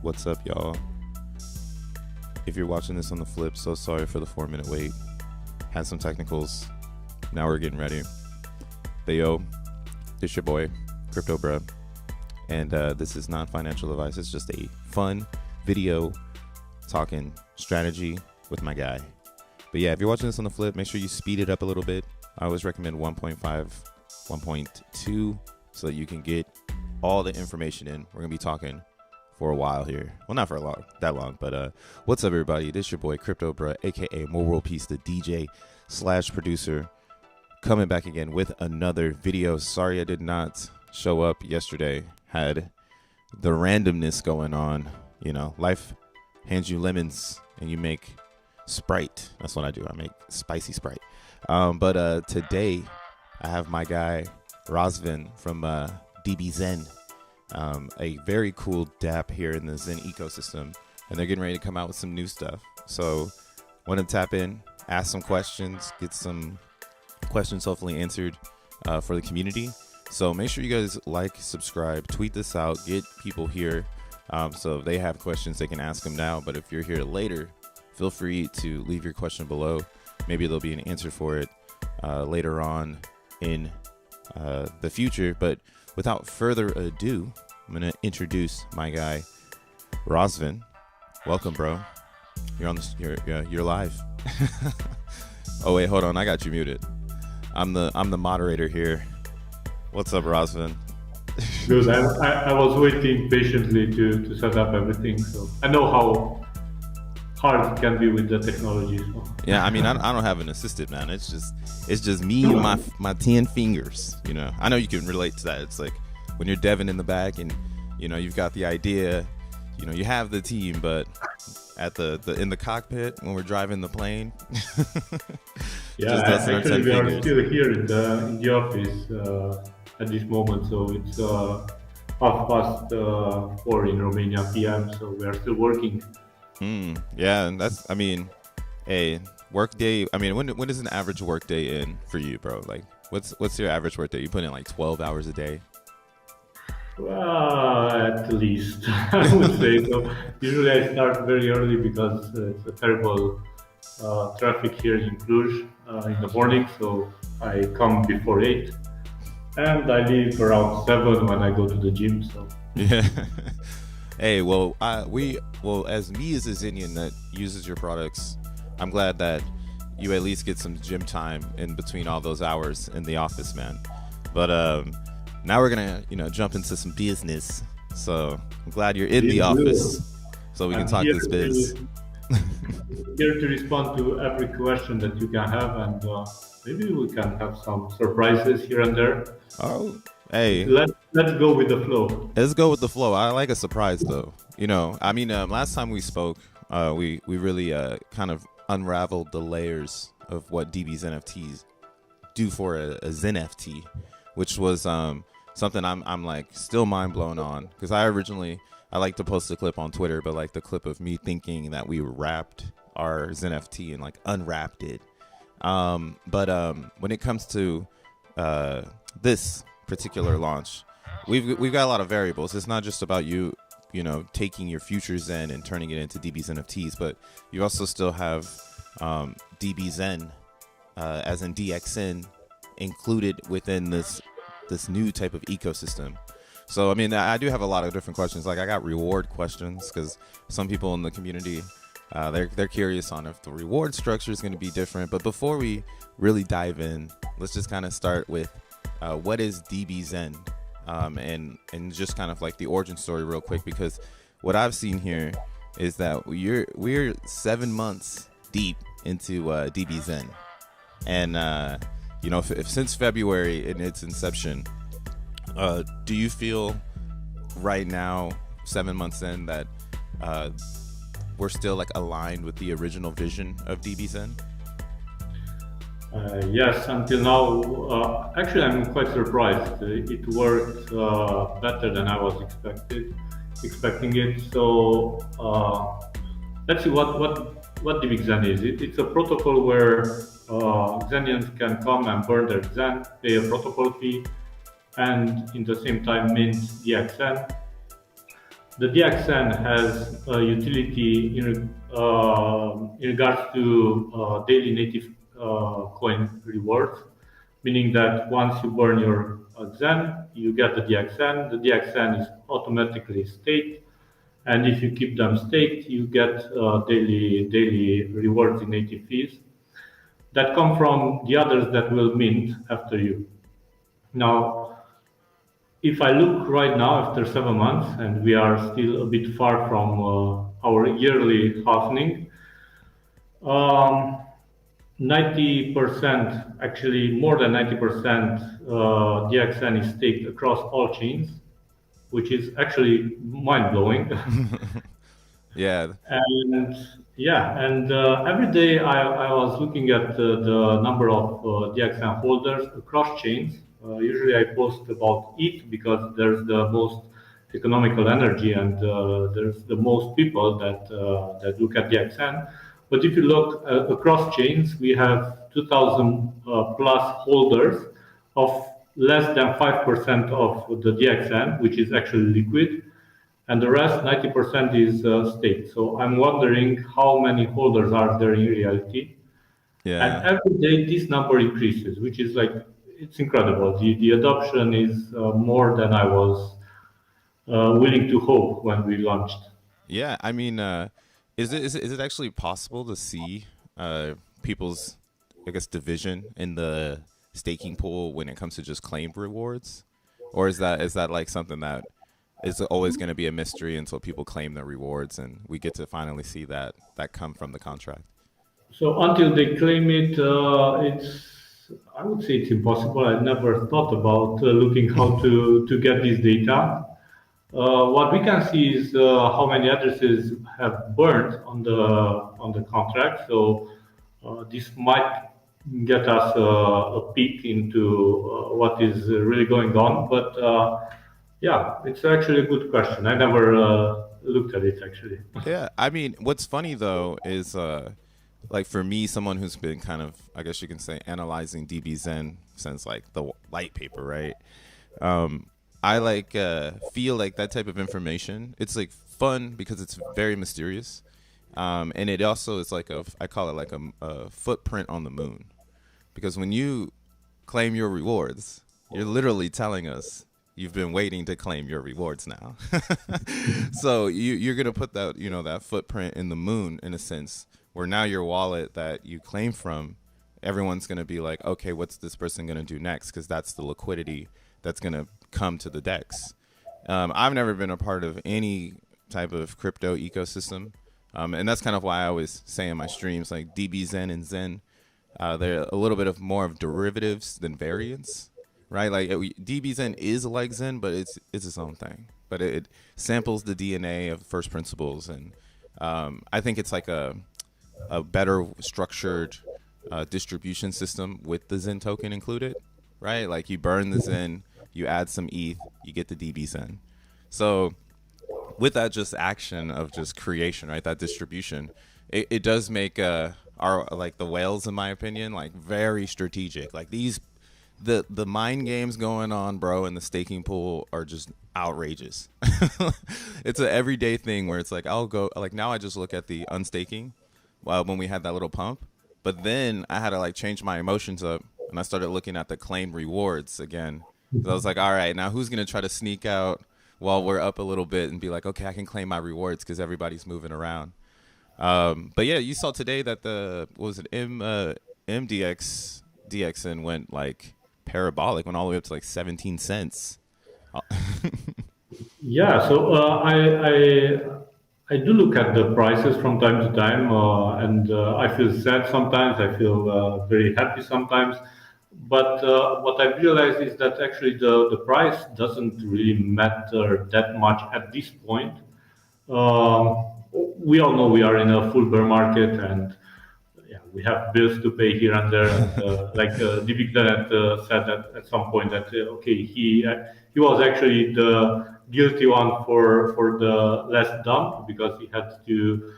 What's up, y'all? If you're watching this on the flip, so sorry for the 4-minute wait. Had some technicals. Now we're getting ready. But yo, it's your boy, Crypto Bruh. And this is non-financial advice. It's just a fun video talking strategy with my guy. But yeah, if you're watching this on the flip, make sure you speed it up a little bit. I always recommend 1.5, 1.2 so that you can get all the information in. We're going to be talking for a while here. Well, not for that long, but what's up, everybody? This is your boy, Crypto Bruh, aka More World Peace, the DJ/producer, coming back again with another video. Sorry I did not show up yesterday. Had the randomness going on. You know, life hands you lemons and you make Sprite. That's what I do. I make spicy Sprite. But today I have my guy Razvan from Dbzen, a very cool dApp here in the Zen ecosystem, and they're getting ready to come out with some new stuff. So want to tap in, ask some questions, get some questions hopefully answered for the community. So make sure you guys like, subscribe, tweet this out, get people here. So if they have questions, they can ask them now. But if you're here later, feel free to leave your question below. Maybe there'll be an answer for it later on in the future. But without further ado, I'm going to introduce my guy, Razvan. Welcome, bro. You're on this. You're live. Oh wait, hold on. I got you muted. I'm the moderator here. What's up, Razvan? Good. I was waiting patiently to set up everything, so I know how hard it can be with the technology. So. Yeah, I mean, I don't have an assistant, man. It's just me and my 10 fingers. You know, I know you can relate to that. It's like when you're deving in the back and you know you've got the idea. You know, you have the team, but at the in the cockpit when we're driving the plane. Yeah, actually, we are still here in the office at this moment, so it's 4:30 in Romania p.m. So we are still working. Yeah, and that's, I mean, a work day. I mean, when is an average work day in for you, bro? Like, what's your average work day? You put in like 12 hours a day? Well, at least I would say so. Usually I start very early because it's a terrible traffic here in Cluj in the morning, so I come before 8 and I leave around 7 when I go to the gym. So yeah. Hey, well, as me as a Zenian that uses your products, I'm glad that you at least get some gym time in between all those hours in the office, man. But now we're gonna, jump into some business. So I'm glad you're in the office, so we can talk this biz. Here to respond to every question that you can have, and maybe we can have some surprises here and there. Oh, hey, let's go with the flow. Let's go with the flow. I like a surprise, though. I mean, last time we spoke, we really kind of unraveled the layers of what DB's NFTs do for a xeNFT, which was something I'm like still mind blown on, because I like to post a clip on Twitter, but like the clip of me thinking that we wrapped our xeNFT and like unwrapped it. But when it comes to this particular launch, we've got a lot of variables. It's not just about you taking your future Zen and turning it into DB's NFTs, but you also still have Dbzen, as in DXN, included within this new type of ecosystem. So I mean, I do have a lot of different questions. Like, I got reward questions because some people in the community they're curious on if the reward structure is going to be different. But before we really dive in, let's just kind of start with what is Dbzen, and just kind of like the origin story real quick, because what I've seen here is that we're 7 months deep into Dbzen, and if since February in its inception, do you feel right now, 7 months in, that we're still like aligned with the original vision of Dbzen? Yes, until now. Actually, I'm quite surprised. It worked better than I was expecting it. So let's see what Dbxen is. It's a protocol where Xenians can come and burn their Xen, pay a protocol fee, and in the same time mint DXN. The DBxen has a utility in regards to daily native coin rewards, meaning that once you burn your Xen, you get the DBxen. The DBxen is automatically staked, and if you keep them staked, you get daily rewards in native fees that come from the others that will mint after you. Now, if I look right now after 7 months, and we are still a bit far from our yearly halving, um, 90%, actually more than 90%, DXN is staked across all chains, which is actually mind blowing. Yeah. And yeah, and every day I was looking at the number of DXN holders across chains. Usually I post about it because there's the most economical energy and there's the most people that look at DXN. But if you look across chains, we have 2,000 plus holders of less than 5% of the DXN, which is actually liquid, and the rest 90% is staked. So I'm wondering how many holders are there in reality, and Yeah. every day this number increases, which is like it's incredible. The adoption is more than I was willing to hope when we launched. Yeah, I mean, is it actually possible to see people's, I guess, division in the staking pool when it comes to just claimed rewards, or is that like something that is always going to be a mystery until people claim their rewards and we get to finally see that come from the contract? So until they claim it, it's I would say it's impossible. I never thought about looking how to get this data. What we can see is how many addresses have burned on the contract. So this might get us a peek into what is really going on. But yeah, it's actually a good question. I never looked at it actually. Yeah, I mean, what's funny though is like for me, someone who's been kind of, I guess you can say, analyzing DBzen since like the white paper, right? Um, I like feel like that type of information. It's like fun because it's very mysterious, and it also is like I call it like a footprint on the moon. Because when you claim your rewards, you're literally telling us you've been waiting to claim your rewards now. So you're gonna put that that footprint in the moon in a sense where now your wallet that you claim from, everyone's gonna be like, okay, what's this person gonna do next? Because that's the liquidity that's gonna come to the DEX. I've never been a part of any type of crypto ecosystem, and that's kind of why I always say in my streams like DBzen and Zen. They're a little bit of more of derivatives than variants, right? Like DBzen is like Zen, but it's its own thing. But it samples the DNA of first principles, and I think it's like a better structured distribution system with the Zen token included, right? Like you burn the Zen, you add some ETH, you get the DBzen. So with that just action of just creation, right? That distribution, it does make our like the whales, in my opinion, like very strategic. Like these, the mind games going on, bro, in the staking pool are just outrageous. It's an everyday thing where it's like I'll go like now I just look at the unstaking, when we had that little pump, but then I had to like change my emotions up and I started looking at the claimed rewards again. So I was like, all right, now who's gonna try to sneak out while we're up a little bit and be like, okay, I can claim my rewards because everybody's moving around. But yeah, you saw today that the what was it DXen went like parabolic, went all the way up to like 17 cents. Yeah, so I do look at the prices from time to time, and I feel sad sometimes. I feel very happy sometimes. But what I've realized is that actually the price doesn't really matter that much at this point. Um, we all know we are in a full bear market, and yeah, we have bills to pay here and there. And like Dbxen said at some point that okay, he was actually the guilty one for the last dump because he had to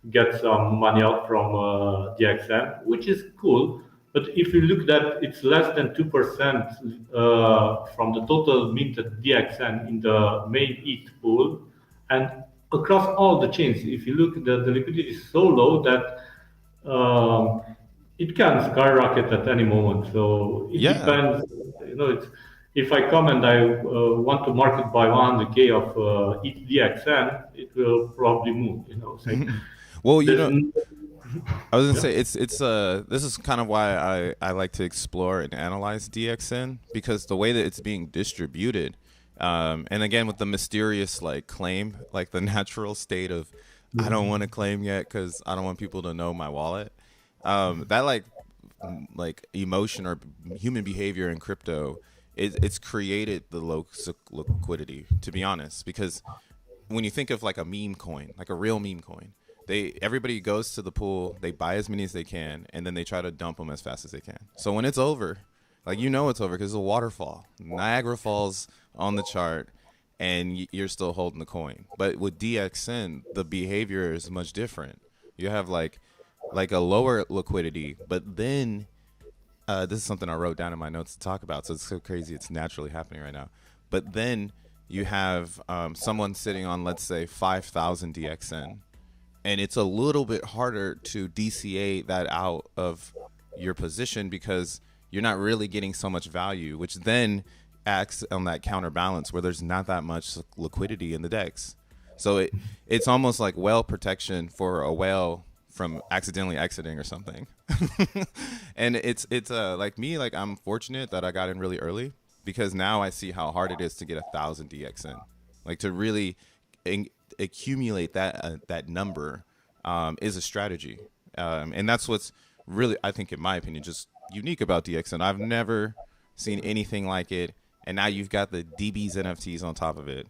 get some money out from DXN, which is cool. But if you look at it's less than 2% from the total minted DXN in the main ETH pool. And across all the chains, if you look, the liquidity is so low that it can skyrocket at any moment. So it Yeah. depends. It's, if I come and I want to market by 100K of each DXN, it will probably move. So Well, there's no, I was gonna yeah. say it's this is kind of why I like to explore and analyze DXN, because the way that it's being distributed, and again with the mysterious like claim, like the natural state of I don't want to claim yet because I don't want people to know my wallet. That like emotion or human behavior in crypto, it's created the low liquidity, to be honest, because when you think of like a meme coin, like a real meme coin, everybody goes to the pool, they buy as many as they can, and then they try to dump them as fast as they can. So when it's over, like it's over because it's a waterfall. Niagara Falls on the chart, and you're still holding the coin. But with DXN, the behavior is much different. You have like a lower liquidity, but then this is something I wrote down in my notes to talk about. So it's so crazy. It's naturally happening right now. But then you have someone sitting on, let's say, 5,000 DXN, and it's a little bit harder to DCA that out of your position because you're not really getting so much value, which then acts on that counterbalance where there's not that much liquidity in the DEX. So it's almost like whale protection for a whale from accidentally exiting or something. And it's like me, like I'm fortunate that I got in really early, because now I see how hard it is to get 1,000 DXN, like to really accumulate that number is a strategy, and that's what's really, I think, in my opinion, just unique about DXN. I've never seen anything like it, and now you've got the Db's NFTs on top of it.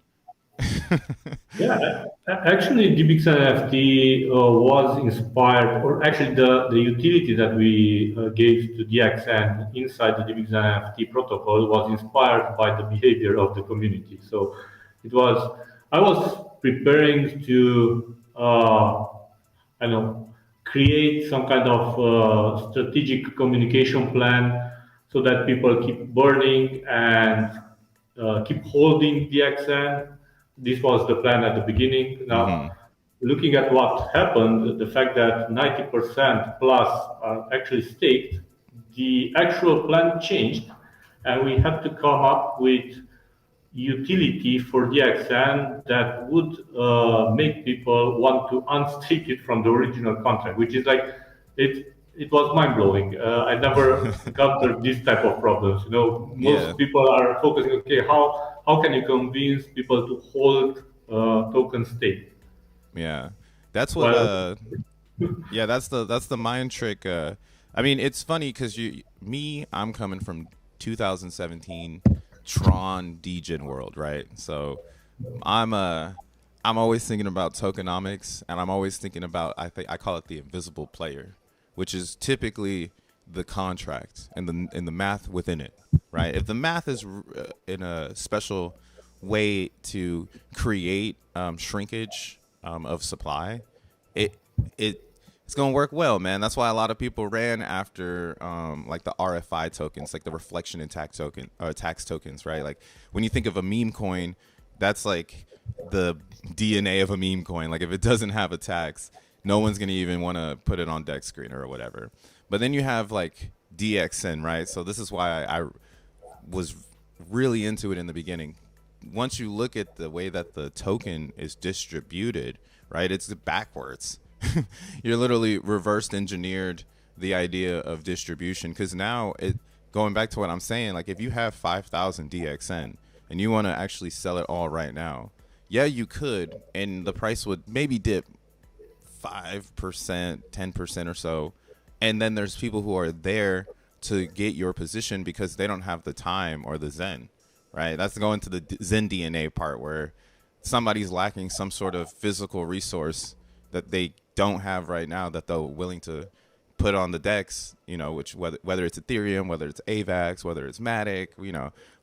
Yeah, actually, DBxen NFT was inspired, or actually, the utility that we gave to DXN inside the DBxen NFT protocol was inspired by the behavior of the community. So it was, I was preparing to, I don't know, create some kind of strategic communication plan so that people keep burning and keep holding DXN. This was the plan at the beginning. Mm-hmm. Now, looking at what happened, the fact that 90% plus are actually staked, the actual plan changed, and we had to come up with utility for DXN that would make people want to unstake it from the original contract, which is like it. It was mind blowing. I never encountered this type of problems. Yeah, Most people are focusing. Okay, how can you convince people to hold token stake? yeah. That's what Well, yeah, that's the mind trick. I mean, it's funny because I'm coming from 2017 Tron Degen world, right? So I'm I'm always thinking about tokenomics, and I'm always thinking about, I call it the invisible player, which is typically the contract and the math within it, right? If the math is in a special way to create shrinkage of supply, it it it's gonna work well, man. That's why a lot of people ran after like the RFI tokens, like the reflection and tax tokens, right? Like when you think of a meme coin, that's like the DNA of a meme coin. Like if it doesn't have a tax, no one's gonna even want to put it on deck screen or whatever. But then you have like DXN, right? So this is why I was really into it in the beginning. Once you look at the way that the token is distributed, right, it's backwards. You're literally reversed engineered the idea of distribution, because now going back to what I'm saying, like if you have 5,000 DXN and you want to actually sell it all right now, yeah, you could, and the price would maybe dip 5%, 10% or so. And then there's people who are there to get your position because they don't have the time or the Zen, right? That's going to the Zen DNA part where somebody's lacking some sort of physical resource that they don't have right now that they're willing to put on the DEX, which whether it's Ethereum, whether it's AVAX, whether it's Matic,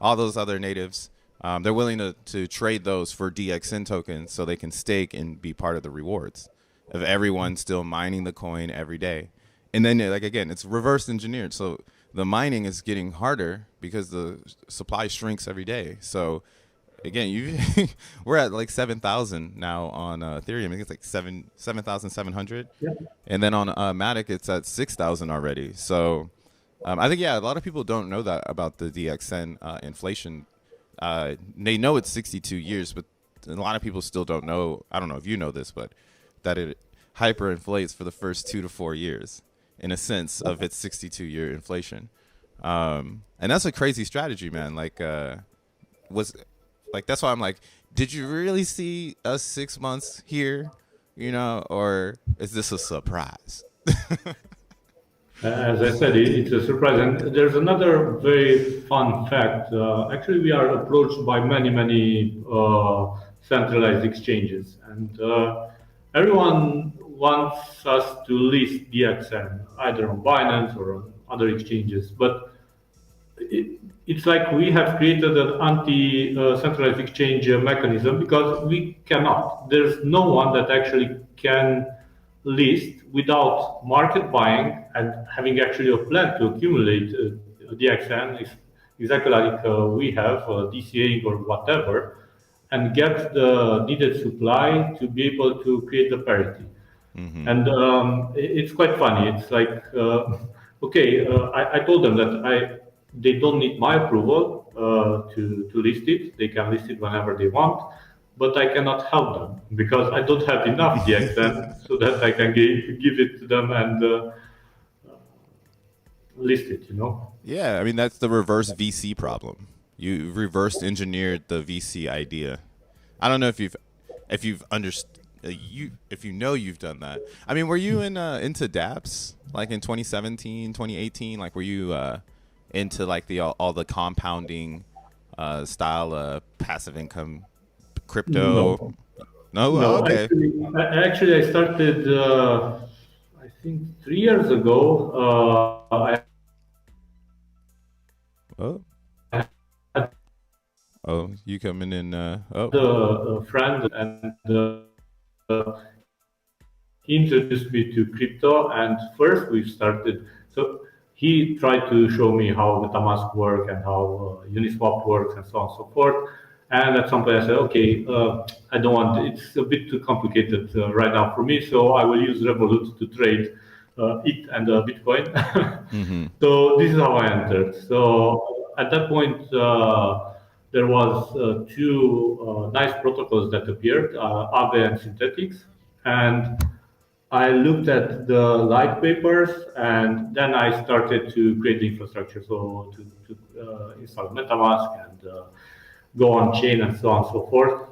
all those other natives, they're willing to trade those for DXN tokens so they can stake and be part of the rewards of everyone still mining the coin every day. And then, like, again, it's reverse engineered. So the mining is getting harder because the supply shrinks every day. So again, you we're at like 7,000 now on Ethereum. I think it's like 7,700, Yeah. and then on Matic it's at 6,000 already. So I think a lot of people don't know that about the DBxen inflation. They know it's 62 years, but a lot of people still don't know. I don't know if you know this, but that it hyperinflates for the first 2 to 4 years in a sense of its 62-year inflation. And that's a crazy strategy, man. Like, that's why I'm like, did you really see us 6 months here, or is this a surprise? As I said, it's a surprise. And there's another very fun fact. Actually, we are approached by many centralized exchanges, and everyone wants us to list DXN either on Binance or on other exchanges. But it's like we have created an anti-centralized exchange mechanism because we cannot. There's no one that actually can list without market buying and having actually a plan to accumulate DXN, exactly like we have DCA or whatever, and get the needed supply to be able to create the parity. Mm-hmm. And it's quite funny. It's like, okay, I told them that they don't need my approval to list it. They can list it whenever they want, but I cannot help them because I don't have enough DXN so that I can give it to them and list it. Yeah, I mean that's the reverse VC problem. You reverse engineered the VC idea. I don't know if you've understood. If you've done that. I mean, were you into dApps like in 2017, 2018? Like, were you into like all the compounding style passive income crypto? No? No. Okay. Actually, I started. I think 3 years ago. Oh. Had Oh, you coming in? a friend and. He introduced me to crypto, and first we started. So he tried to show me how MetaMask works and how Uniswap works and so on and so forth. And at some point I said, okay, I don't want. It's a bit too complicated right now for me, so I will use Revolut to trade it and Bitcoin. Mm-hmm. So this is how I entered. So at that point. There was two nice protocols that appeared, Aave and Synthetics, and I looked at the light papers, and then I started to create the infrastructure, so to install MetaMask and go on chain and so on and so forth.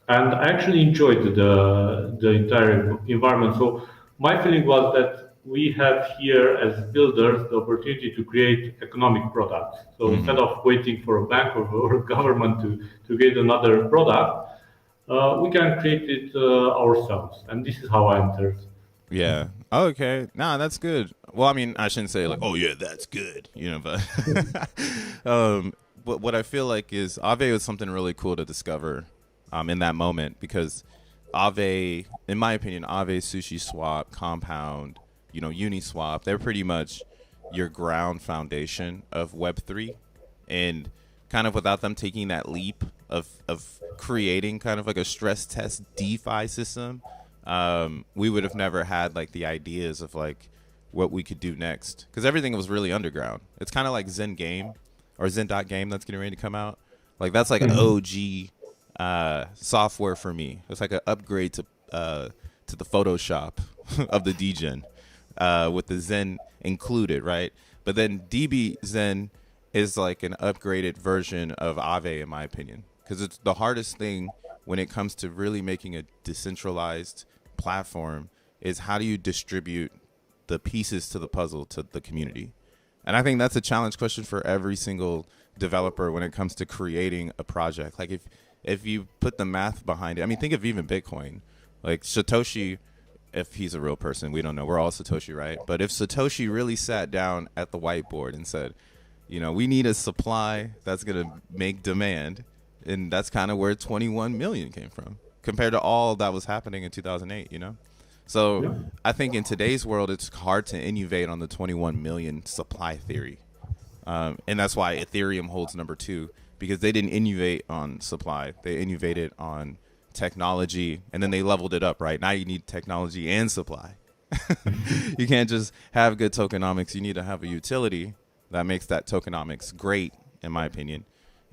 And I actually enjoyed the entire environment. So my feeling was that we have here as builders the opportunity to create economic products. So instead of waiting for a bank or a government to create another product, we can create it ourselves. And this is how I entered. Yeah. Okay. Nah, that's good. Well, I mean, I shouldn't say like, oh yeah, that's good, but but what I feel like is Aave was something really cool to discover in that moment because Aave, in my opinion, Aave, Sushi Swap, Compound, Uniswap, they're pretty much your ground foundation of Web3. And kind of without them taking that leap of creating kind of like a stress test DeFi system, we would have never had like the ideas of like what we could do next. Because everything was really underground. It's kind of like Zen Game or Zen.game that's getting ready to come out. Like that's like an OG software for me. It's like an upgrade to the Photoshop of the Dbzen. With the Zen included, right? But then Dbzen is like an upgraded version of Aave, in my opinion, because it's the hardest thing when it comes to really making a decentralized platform is how do you distribute the pieces to the puzzle to the community? And I think that's a challenge question for every single developer when it comes to creating a project. Like if you put the math behind it, I mean, think of even Bitcoin, like Satoshi. If he's a real person, we don't know. We're all Satoshi, right? But if Satoshi really sat down at the whiteboard and said, we need a supply that's going to make demand, and that's kind of where 21 million came from compared to all that was happening in 2008, So yeah. I think in today's world, it's hard to innovate on the 21 million supply theory. And that's why Ethereum holds number 2, because they didn't innovate on supply. They innovated on technology, and then they leveled it up, right? Now you need technology and supply. You can't just have good tokenomics. You need to have a utility that makes that tokenomics great, in my opinion.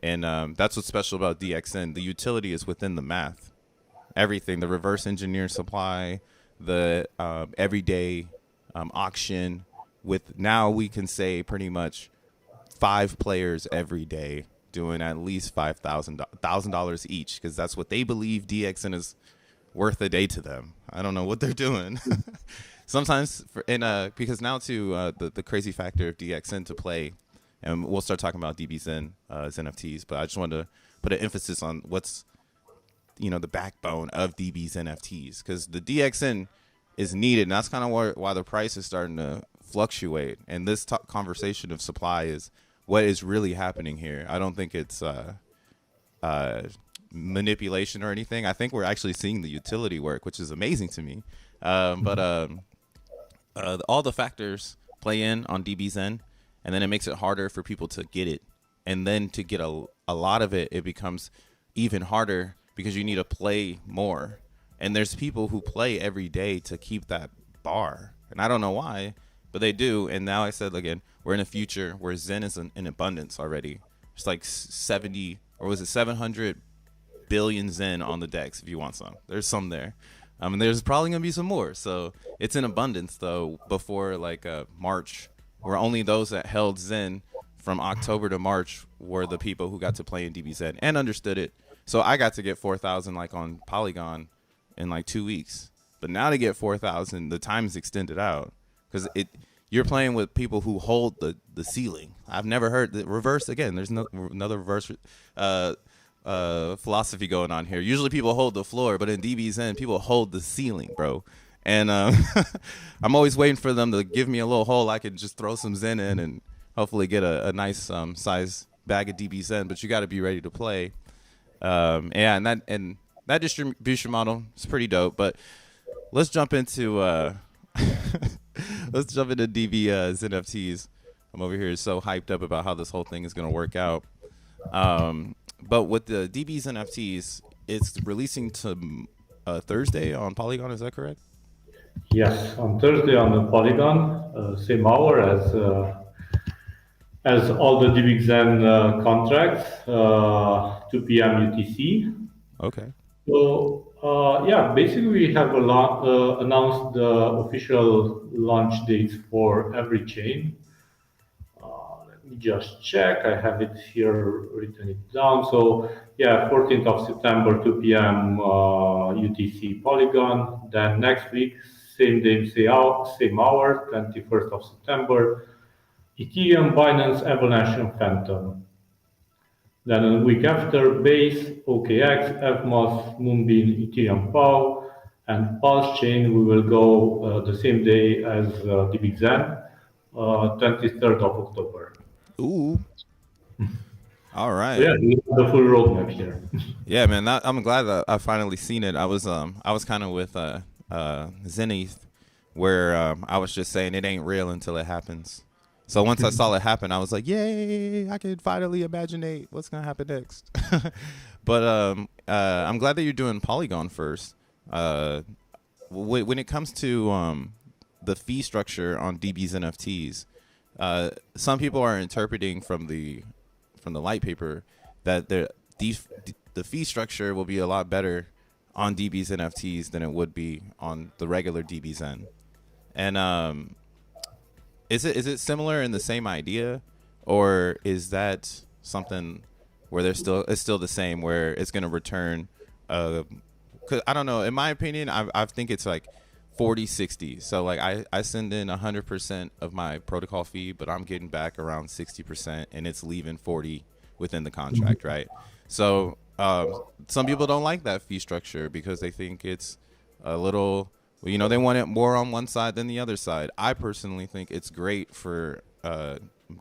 And that's what's special about DBxen. The utility is within the math. Everything, the reverse engineer supply, the everyday auction. With now we can say pretty much 5 players every day doing at least $5,000 each, because that's what they believe DBxen is worth a day to them. I don't know what they're doing. Sometimes, because now too, the crazy factor of DBxen to play, and we'll start talking about Dbzen NFTs, but I just wanted to put an emphasis on what's, the backbone of Dbzen NFTs, because the DBxen is needed, and that's kind of why the price is starting to fluctuate. And this conversation of supply is what is really happening here. I don't think it's manipulation or anything. I think we're actually seeing the utility work, which is amazing to me. But all the factors play in on Dbzen, and then it makes it harder for people to get it. And then to get a lot of it, it becomes even harder because you need to play more. And there's people who play every day to keep that bar. And I don't know why, but they do. And now I said, again, we're in a future where Zen is in abundance already. It's like 70, or was it 700 billion Zen on the decks if you want some. There's some there. And there's probably going to be some more. So it's in abundance, though, before like March, where only those that held Zen from October to March were the people who got to play in Dbzen and understood it. So I got to get 4,000 like on Polygon in like 2 weeks. But now to get 4,000, the time's extended out, because you're playing with people who hold the ceiling. I've never heard the reverse. Again, there's another reverse philosophy going on here. Usually people hold the floor, but in Dbzen, people hold the ceiling, bro. And I'm always waiting for them to give me a little hole I could just throw some Zen in and hopefully get a nice size bag of Dbzen. But you got to be ready to play. And that distribution model is pretty dope. But let's jump into DBS NFTs. I'm over here so hyped up about how this whole thing is going to work out. But with the DBS NFTs, it's releasing to Thursday on Polygon. Is that correct? Yes, on Thursday on the Polygon, same hour as all the DBxen contracts, 2 p.m. UTC. Okay. So basically we have announced the official launch dates for every chain. Let me just check. I have it here, written it down. So 14th of September, 2 p.m. UTC Polygon. Then next week, same day, same hour, 21st of September, Ethereum, Binance, Avalanche, and Phantom. Then a week after, Base, OKX, FMOS, Moonbeam, Ethereum P.o.P, and Pulse Chain. We will go the same day as DBxen, 23rd of October. Ooh. All right. So we have the full roadmap here. Yeah, man. I'm glad that I finally seen it. I was kind of with Zenith, where I was just saying it ain't real until it happens. So once I saw it happen, I was like, yay, I could finally imaginate what's going to happen next. But I'm glad that you're doing Polygon first. When it comes to the fee structure on DB's NFTs, some people are interpreting from the light paper that the fee structure will be a lot better on DB's NFTs than it would be on the regular Dbzen. And is it similar in the same idea, or is that something where it's still the same, where it's going to return? Cause I don't know. In my opinion, I think it's like 40-60. So like I send in 100% of my protocol fee, but I'm getting back around 60%, and it's leaving 40 within the contract, right? So some people don't like that fee structure because they think it's a little. They want it more on one side than the other side. I personally think it's great for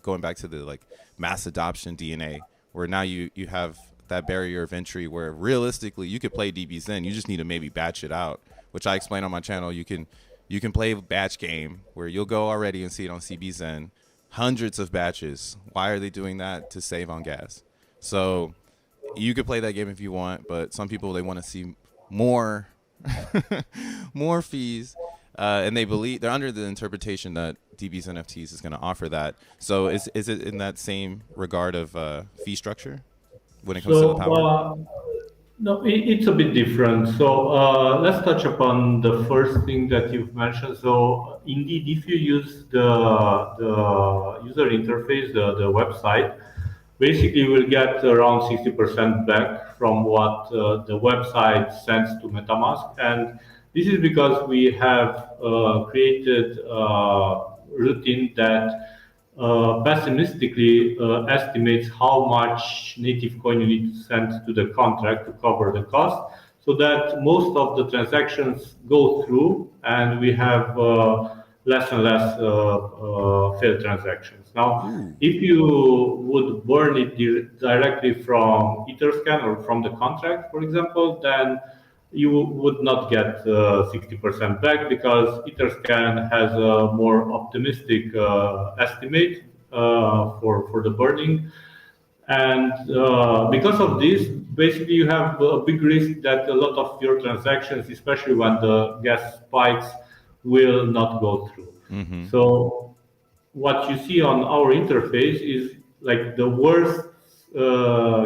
going back to the like mass adoption DNA, where now you have that barrier of entry where realistically you could play Dbzen. You just need to maybe batch it out, which I explain on my channel. You can play a batch game where you'll go already and see it on CBzen. Hundreds of batches. Why are they doing that? To save on gas. So you could play that game if you want, but some people, they want to see more more fees, and they're under the interpretation that DB's NFTs is going to offer that. So is it in that same regard of fee structure when it comes to the power? No, it's a bit different. So let's touch upon the first thing that you've mentioned. So indeed, if you use the user interface, the website, basically you will get around 60% back from what the website sends to MetaMask. And this is because we have created a routine that pessimistically estimates how much native coin you need to send to the contract to cover the cost, so that most of the transactions go through and we have less and less failed transactions. Now, if you would burn it directly from Etherscan or from the contract, for example, then you would not get 60% back, because Etherscan has a more optimistic estimate for the burning. And because of this, basically you have a big risk that a lot of your transactions, especially when the gas spikes, will not go through. So what you see on our interface is like the worst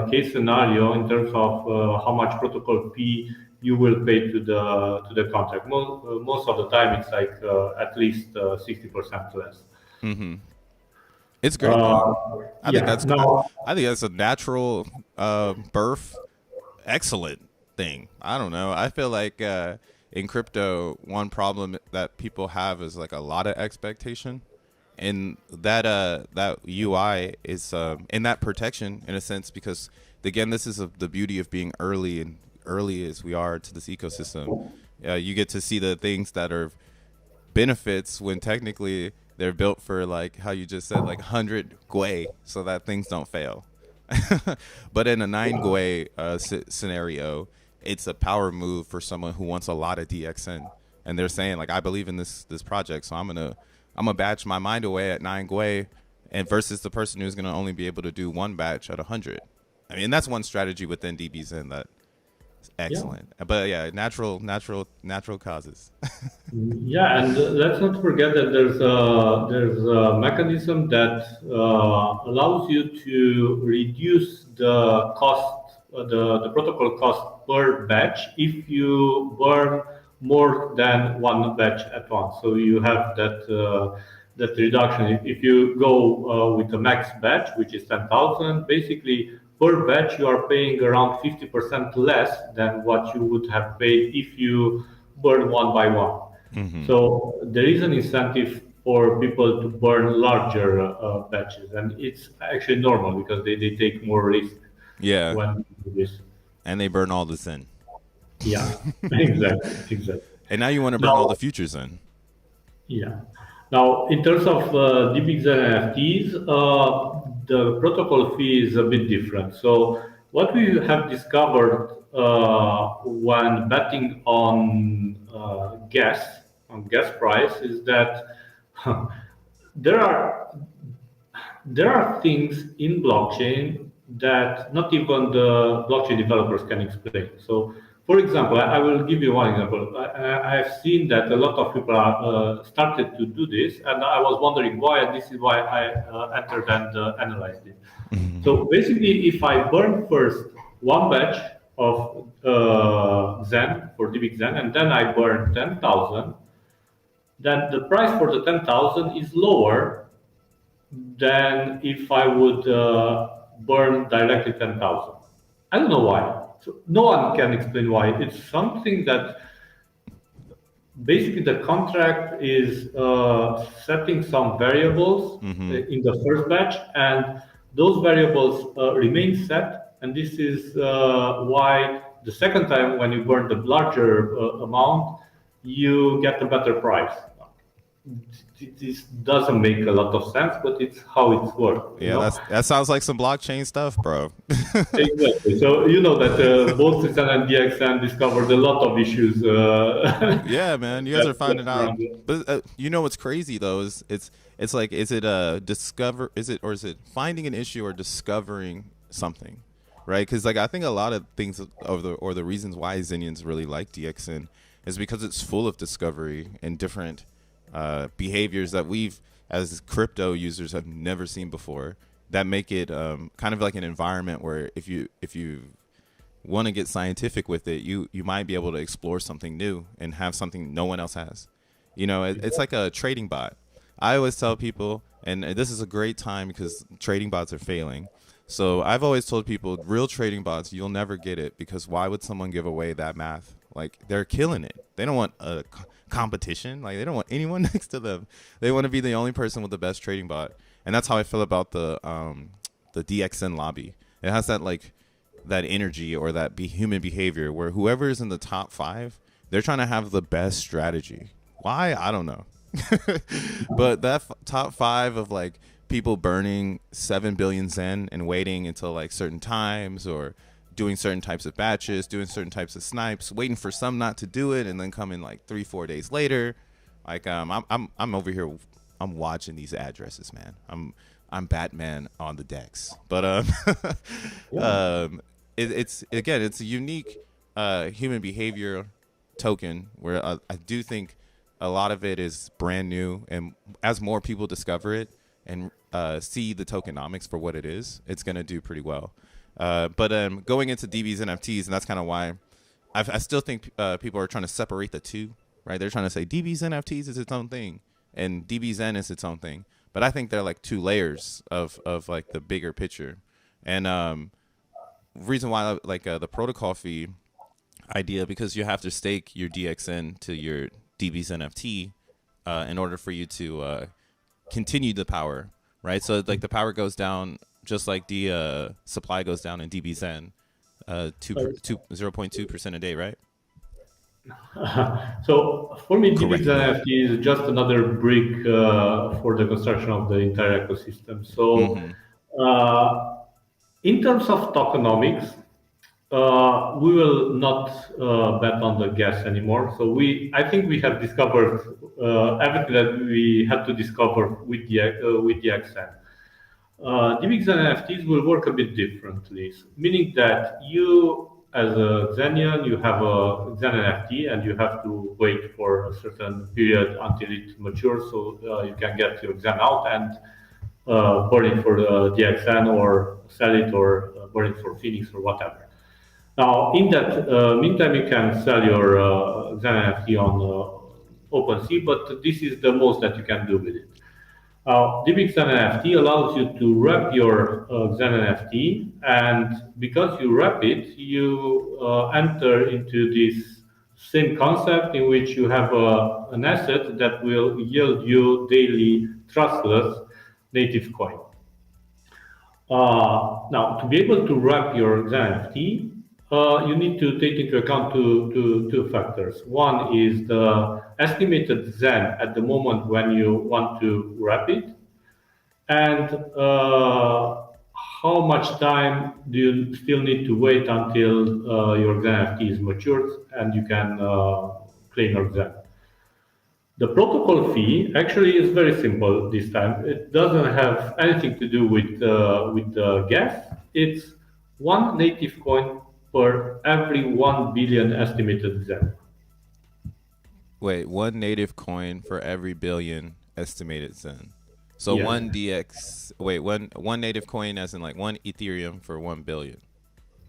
case scenario in terms of how much protocol fee you will pay to the contract. Most of the time, it's like at least 60% less. It's great. I think that's Now, I think that's a natural birth, excellent thing. I don't know. I feel like in crypto, one problem that people have is like a lot of expectation, and that UI is in that protection in a sense, because again, this is the beauty of being early, and early as we are to this ecosystem. You get to see the things that are benefits when technically they're built for, like how you just said, like 100 GUI, so that things don't fail. But in a 9 GUI scenario, it's a power move for someone who wants a lot of DXN, and they're saying like, I believe in this project, so I'm gonna batch my mind away at 9 GUI, and versus the person who's gonna only be able to do one batch at 100. I mean, that's one strategy within Dbzen that is excellent. Yeah. But yeah, natural causes. Yeah, and let's not forget that there's a mechanism that allows you to reduce the cost, the protocol cost per batch, if you burn more than one batch at once. So you have that reduction. If you go with a max batch, which is 10,000, basically per batch you are paying around 50% less than what you would have paid if you burn one by one. So there is an incentive for people to burn larger batches, and it's actually normal because they take more risk. Yeah. When they do this. And they burn all this in. Yeah, exactly. And now you want to burn all the futures in. Yeah. Now, in terms of DBxen NFTs, the protocol fee is a bit different. So what we have discovered when betting on gas price is that there are things in blockchain that not even the blockchain developers can explain. So, for example, I will give you one example. I have seen that a lot of people are started to do this, and I was wondering why, and this is why I entered and analyzed it. So basically, if I burn first one batch of Zen for DBxen, and then I burn 10,000, then the price for the 10,000 is lower than if I would burn directly 10,000. I don't know why. So no one can explain why. It's something that basically the contract is setting some variables in the first batch, and those variables remain set. And this is why the second time when you burn the larger amount, you get a better price. This doesn't make a lot of sense, but it's how it's worked. Yeah, that sounds like some blockchain stuff, bro. Exactly. So you know that both Citizen and DXN discovered a lot of issues. Yeah, man, you guys are finding out. But you know what's crazy though is it's like, is it finding an issue or discovering something, right? Because like I think a lot of things or the reasons why Xenians really like DBxen is because it's full of discovery and different behaviors that we've as crypto users have never seen before, that make it kind of like an environment where if you want to get scientific with it, you might be able to explore something new and have something no one else has. You know, it's like a trading bot. I always tell people, and this is a great time because trading bots are failing. So I've always told people, real trading bots, you'll never get it, because why would someone give away that math? Like, they're killing it. They don't want a competition. Like, they don't want anyone next to them. They want to be the only person with the best trading bot. And that's how I feel about the DXN lobby. It has that like that energy or that human behavior where whoever is in the top 5, they're trying to have the best strategy. Why? I don't know. But that top 5 of like people burning 7 billion Zen and waiting until like certain times, or doing certain types of batches, doing certain types of snipes, waiting for some not to do it, and then coming like 3-4 days later. Like I'm over here, I'm watching these addresses, man. I'm Batman on the decks. But it's again, it's a unique human behavior token where I do think a lot of it is brand new, and as more people discover it and see the tokenomics for what it is, it's going to do pretty well. But going into DB's NFTs, and that's kind of why I still think people are trying to separate the two, right? They're trying to say DB's NFTs is its own thing and Dbzen is its own thing. But I think they're like two layers of like the bigger picture. And reason why like the protocol fee idea, because you have to stake your DXN to your DB's NFT in order for you to continue the power, right? So like the power goes down just like the supply goes down in Dbzen 0.2% a day, right? So for me, Correct. DBxen NFT is just another brick for the construction of the entire ecosystem. So in terms of tokenomics, we will not bet on the gas anymore. So I think we have discovered everything that we had to discover with the XN. DBxen NFTs will work a bit differently, meaning that you, as a Xenian, you have a Xen NFT and you have to wait for a certain period until it matures, so you can get your Xen out and burn it for the DXN, or sell it, or burn it for Phoenix or whatever. Now, in that meantime, you can sell your Xen NFT on Opensea, but this is the most that you can do with it. DBxen NFT allows you to wrap your Xen NFT, and because you wrap it, you enter into this same concept in which you have an asset that will yield you daily trustless native coin. Now, to be able to wrap your Xen NFT, you need to take into account two factors. One is the estimated Zen at the moment when you want to wrap it, and how much time do you still need to wait until your Zen NFT is matured and you can claim your Zen. The protocol fee actually is very simple this time. It doesn't have anything to do with gas. It's one native coin per every 1 billion estimated Zen. Wait, one native coin for every billion estimated Zen. So Yes. one native coin as in like one Ethereum for 1 billion.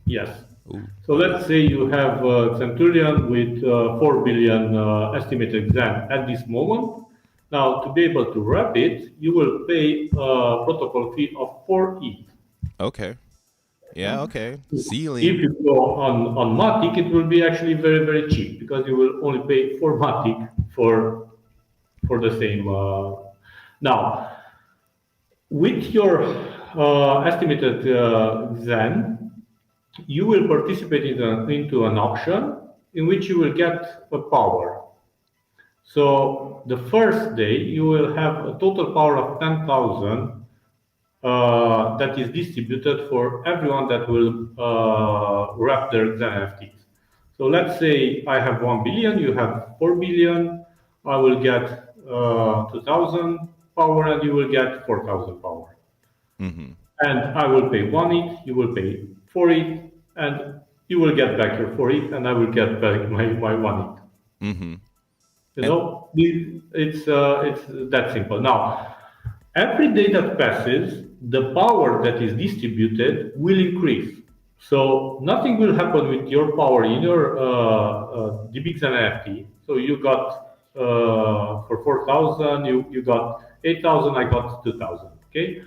Yes. Ooh. So let's say you have Centurion with 4 billion estimated Zen at this moment. Now, to be able to wrap it, you will pay a protocol fee of 4 ETH. Okay. Yeah, okay. Ceiling. If you go on Matic, it will be actually very, very cheap, because you will only pay 4 Matic for the same. Now, with your estimated Zen, you will participate into an auction in which you will get a power. So the first day you will have a total power of 10,000 that is distributed for everyone that will wrap their Xen NFTs. So let's say I have 1 billion, you have 4 billion, I will get 2,000 power and you will get 4,000 power. Mm-hmm. and I will pay 1 ETH, you will pay 4 ETH, and you will get back your 4 ETH, and I will get back my 1 ETH. Mm-hmm. You know, it's that simple. Now, every day that passes, the power that is distributed will increase. So nothing will happen with your power in your DBxen NFT. So you got for 4,000, you got 8,000, I got 2,000. Okay,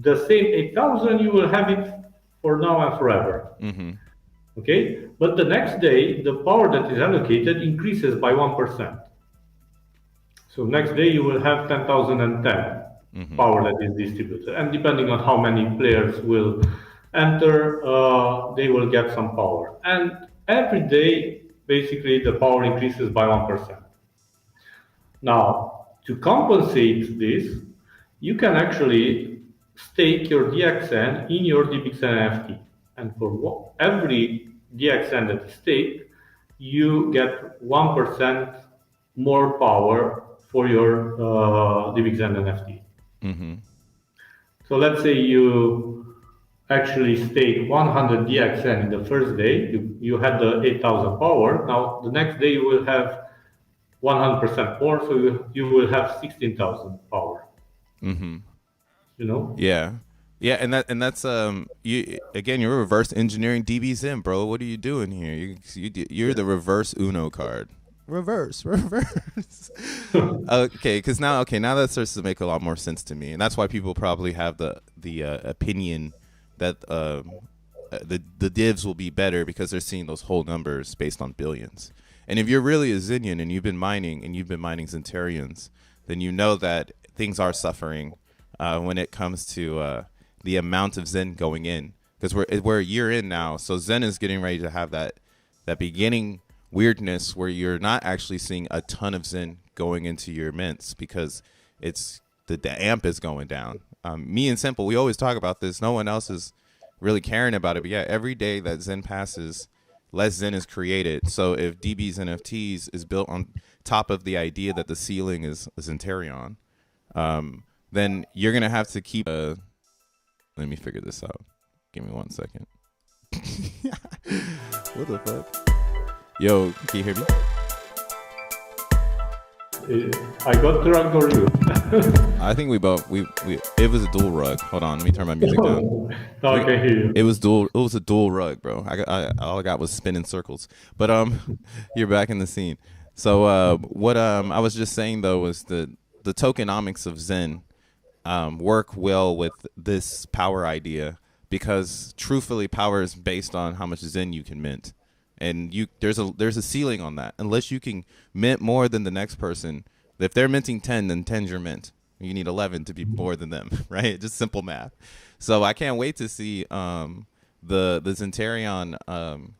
the same 8,000 you will have it for now and forever. Mm-hmm. Okay, but the next day the power that is allocated increases by 1%. So next day you will have 10,010 Mm-hmm. power that is distributed, and depending on how many players will enter, they will get some power. And every day, basically, the power increases by 1%. Now, to compensate this, you can actually stake your DXN in your DBxen NFT, and for every DXN that is staked, you get 1% more power for your DBxen NFT. Mm-hmm. So let's say you actually stake 100 DXN in the first day, you had the 8,000 power. Now the next day you will have 100% more, so you will have 16,000 power. Mm-hmm. You know? Yeah. Yeah, and that's you're reverse engineering Dbzen, bro. What are you doing here? You're the reverse Uno card. Reverse. Okay, because now that starts to make a lot more sense to me, and that's why people probably have the opinion that the divs will be better because they're seeing those whole numbers based on billions. And if you're really a Xenian and you've been mining Centurions, then you know that things are suffering when it comes to the amount of Zen going in, because we're a year in now, so Zen is getting ready to have that beginning weirdness where you're not actually seeing a ton of Zen going into your mints because it's the amp is going down. Me and Simple, we always talk about this. No one else is really caring about it, but yeah, every day that Zen passes, less Zen is created. So if DB's NFTs is built on top of the idea that the ceiling is Centurion, then you're gonna have to keep. Let me figure this out. Give me 1 second. What the fuck? Yo, can you hear me? I got drugged or you? I think we both it was a dual rug. Hold on, let me turn my music down. No, I can hear you. It was a dual rug, bro. All I got was spinning circles. But you're back in the scene. So what I was just saying though was the tokenomics of Zen work well with this power idea, because truthfully power is based on how much Zen you can mint. And there's a ceiling on that. Unless you can mint more than the next person, if they're minting 10, then 10's your mint. You need 11 to be more than them, right? Just simple math. So I can't wait to see the Centurion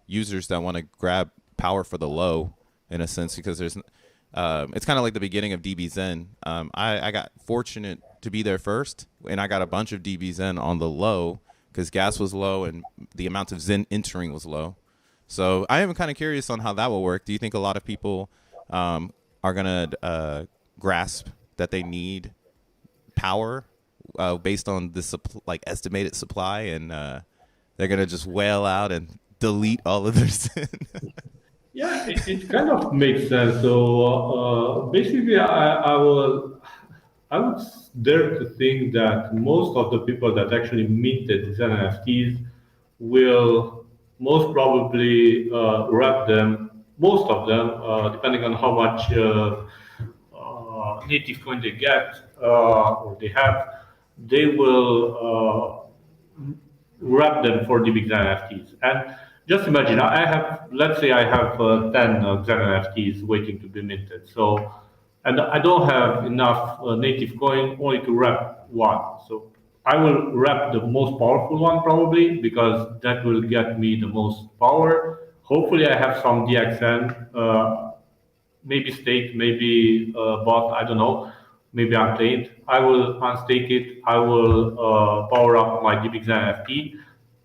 users that want to grab power for the low, in a sense, because there's it's kind of like the beginning of Dbzen. I got fortunate to be there first, and I got a bunch of Dbzen on the low because gas was low and the amount of Zen entering was low. So I am kind of curious on how that will work. Do you think a lot of people are going to grasp that they need power based on this estimated supply, and they're going to just wail out and delete all of their Zen? Yeah, it kind of makes sense. So basically, I would dare to think that most of the people that actually minted these NFTs will most probably wrap them, most of them, depending on how much native coin they get or they have, they will wrap them for the big NFTs. And just imagine, I have, let's say I have 10 Xen NFTs waiting to be minted. So, and I don't have enough native coin only to wrap one. So I will wrap the most powerful one probably, because that will get me the most power. Hopefully I have some DXN, maybe staked, maybe bought, I don't know, maybe unplayed. I will unstake it. I will power up my DBxen NFT,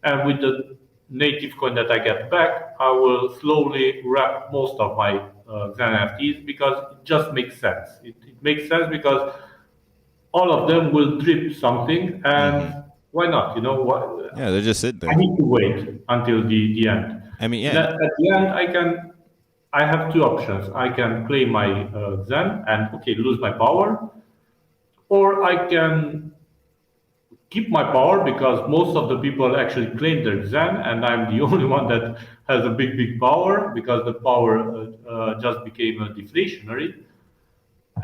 and with the native coin that I get back, I will slowly wrap most of my Xen NFTs, because it just makes sense. It makes sense because all of them will drip something, and Why not? You know what? Yeah, they're just sitting I there. need to wait until the end. I mean, And yeah, at the end, I have two options. I can play my Zen and okay lose my power, or I can keep my power because most of the people actually claim their Zen, and I'm the only one that has a big power because the power just became deflationary.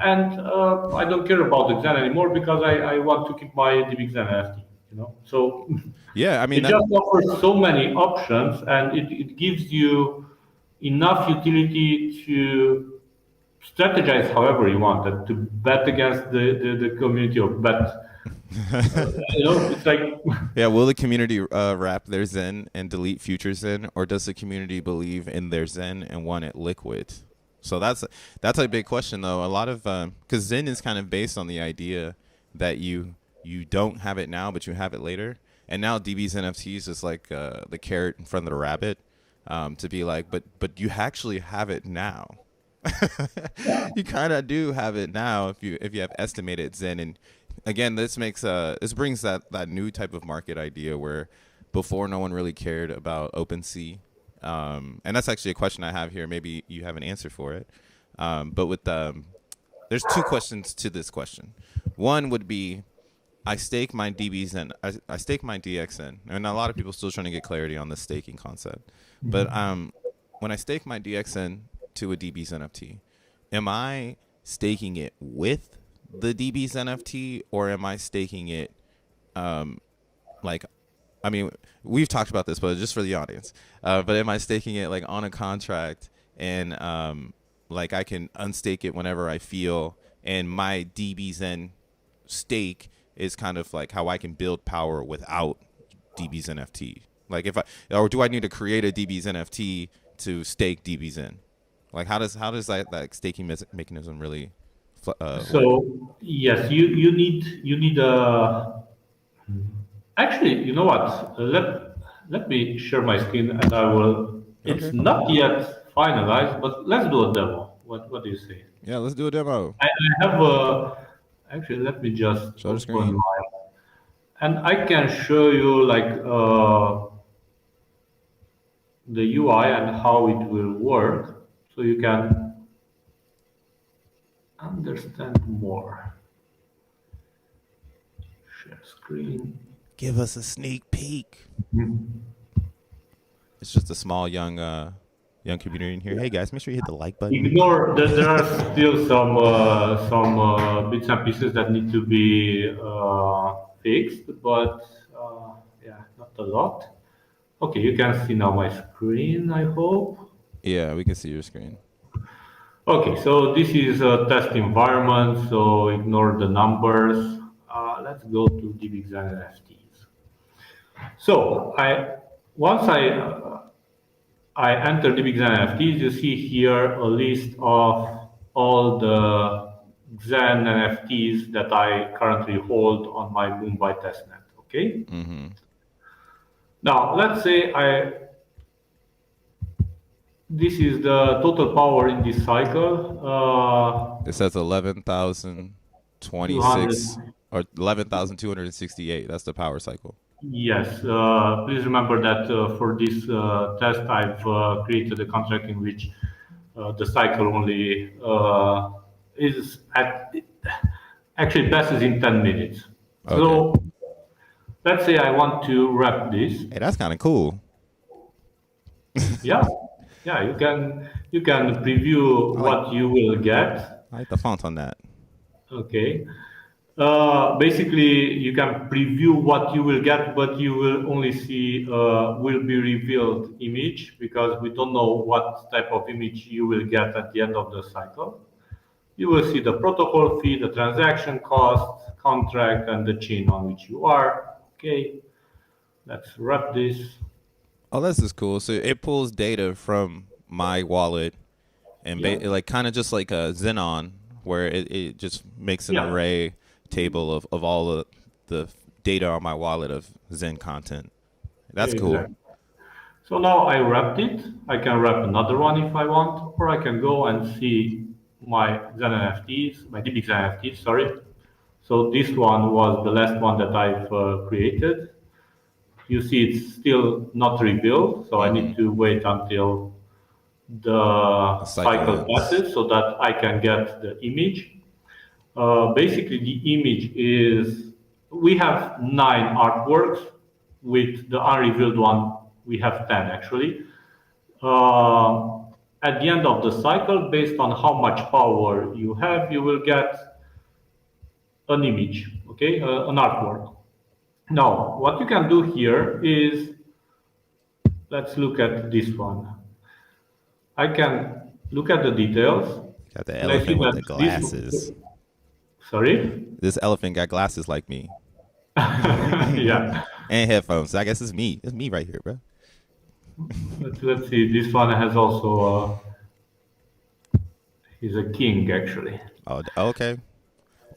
And I don't care about the Xen anymore because I want to keep my DBxen NFT. You know, so yeah. I it mean that. just offers so many options, and it gives you enough utility to strategize however you want and to bet against the community or bet. You know, it's like Yeah, will the community wrap their Zen and delete future Zen, or does the community believe in their Zen and want it liquid? So that's a big question, though. A lot of because Zen is kind of based on the idea that you don't have it now, but you have it later. And now DB's NFTs is like the carrot in front of the rabbit, to be like, but you actually have it now. You kind of do have it now if you have estimated Zen. And again, this brings that new type of market idea where before no one really cared about Opensea. And that's actually a question I have here. Maybe you have an answer for it. But with there's two questions to this question. One would be I stake my DBs I stake my DXN, and a lot of people still trying to get clarity on the staking concept. But when I stake my DXN to a DB's NFT, am I staking it with the DB's NFT, or am I staking it like? I mean, we've talked about this, but just for the audience. But am I staking it like on a contract, and like I can unstake it whenever I feel, and my DBzen stake is kind of like how I can build power without DB's NFT. Like if I, or do I need to create a DB's NFT to stake DBzen? Like how does that staking mechanism really work? so. Yes, you need a. Actually, you know what? Let me share my screen, and I will. It's Okay. not yet finalized, but let's do a demo. What do you say? Yeah, let's do a demo. I have a. Actually, let me just Show the open screen. my, and I can show you like the UI and how it will work, so you can understand more. Share screen. Give us a sneak peek. It's just a small young community in here. Hey guys, make sure you hit the like button. Ignore that there are still some bits and pieces that need to be fixed, but yeah, not a lot. Okay, you can see now my screen, I hope. Yeah, we can see your screen. Okay, so this is a test environment, so ignore the numbers. Let's go to DBxen NFTs. So once I enter DBxen NFTs, you see here a list of all the Xen NFTs that I currently hold on my Mumbai testnet. Okay. Mm-hmm. Now let's say this is the total power in this cycle. It says 11,026 200. or 11,268. That's the power cycle. Yes. Please remember that for this test, I've created a contract in which the cycle only is at actually passes in 10 minutes. Okay. So let's say I want to wrap this. Hey, that's kind of cool. Yeah, yeah, you can preview I like what you will get. I like the font on that. Okay. Basically, you can preview what you will get, but you will only see will be revealed image because we don't know what type of image you will get at the end of the cycle. You will see the protocol fee, the transaction cost, contract, and the chain on which you are. Okay, let's wrap this. Oh, this is cool. So it pulls data from my wallet and Yeah, like kind of just like a Xenon, where it just makes an yeah, array table of all the data on my wallet of Zen content. That's cool. exactly. So now I wrapped it. I can wrap another one if I want, or I can go and see my Zen NFTs, my DBxen NFTs, sorry. So this one was the last one that I've created. You see it's still not rebuilt, so I need to wait until the cycle passes so that I can get the image. Basically, the image is, we have 9 artworks. With the unrevealed one, we have 10 actually. At the end of the cycle, based on how much power you have, you will get an image, okay, an artwork. Now, what you can do here is, let's look at this one. I can look at the details. Got the elephant with the glasses. Sorry? This elephant got glasses like me. Yeah. And headphones. I guess it's me. It's me right here, bro. Let's see. This one has also, he's a king, actually. Oh, okay.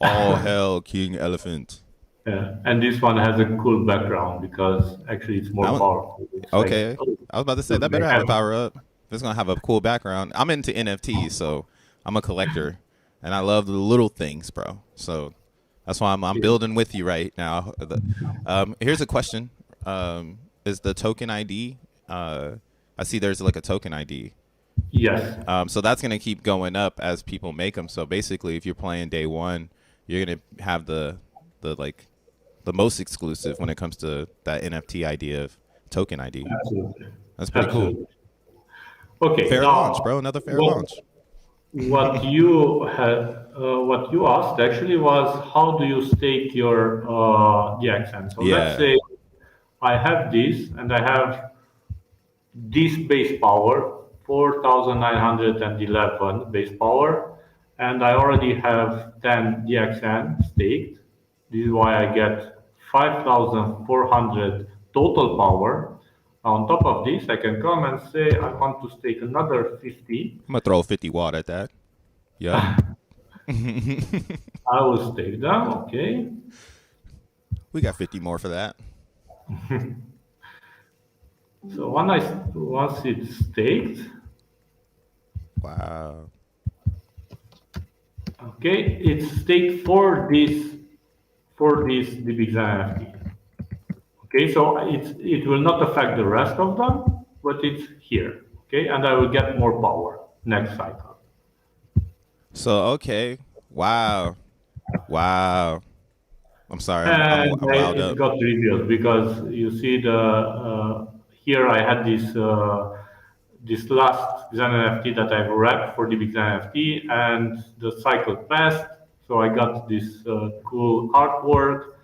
All hell, King Elephant. Yeah. And this one has a cool background because actually it's more powerful. It's okay. Like, I was about to say, that better have a power up. It's going to have a cool background. I'm into NFTs, so I'm a collector. And I love the little things, bro. So that's why I'm building with you right now. Here's a question. Is the token ID, I see there's like a token ID. Yes. So that's going to keep going up as people make them. So basically, if you're playing day one, you're going to have the most exclusive when it comes to that NFT idea of token ID. Absolutely. That's pretty cool. Okay. Fair launch, bro. Another fair launch. What you asked actually was, how do you stake your DBxen? So let's say I have this and I have this base power, 4,911 base power, and I already have 10 DBxen staked. This is why I get 5,400 total power. On top of this, I can come and say I want to stake another 50. I'm gonna throw 50 watt at that. Yeah. I will stake them. Okay. We got 50 more for that. So once it's staked. Wow. Okay, it's staked for this DBxen NFT. Okay, so it will not affect the rest of them, but it's here. Okay, and I will get more power next cycle. So okay, wow. I'm sorry, I'm wound up. It got revealed because you see here I had this last xeNFT that I've wrapped for DBxen NFT, and the cycle passed, so I got this cool artwork.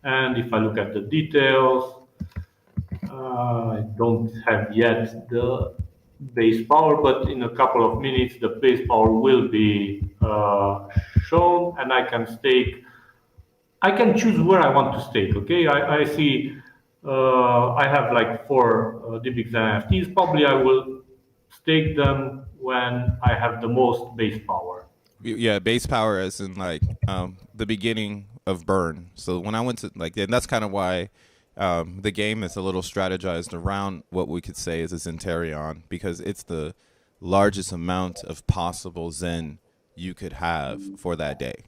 And if I look at the details, I don't have yet the base power, but in a couple of minutes the base power will be shown, and I can stake. I can choose where I want to stake. Okay, I see I have like 4 DBxen NFTs. Probably I will stake them when I have the most base power. Yeah, base power as in like the beginning of burn. So when I went to and that's kind of why the game is a little strategized around what we could say is a Zenterion, because it's the largest amount of possible Zen you could have for that day.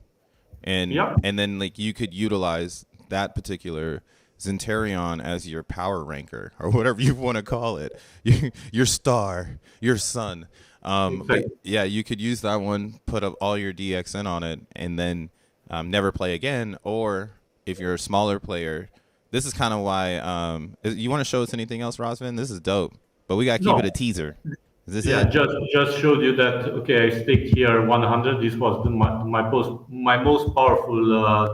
And and then like you could utilize that particular Zenterion as your power ranker or whatever you want to call it, your star, your sun. But yeah, you could use that one, put up all your DBxen on it, and then never play again. Or if you're a smaller player, this is kind of why. You want to show us anything else, Razvan? This is dope, but we got to keep it a teaser. Is this it? just showed you that. Okay, I staked here 100. This was my most powerful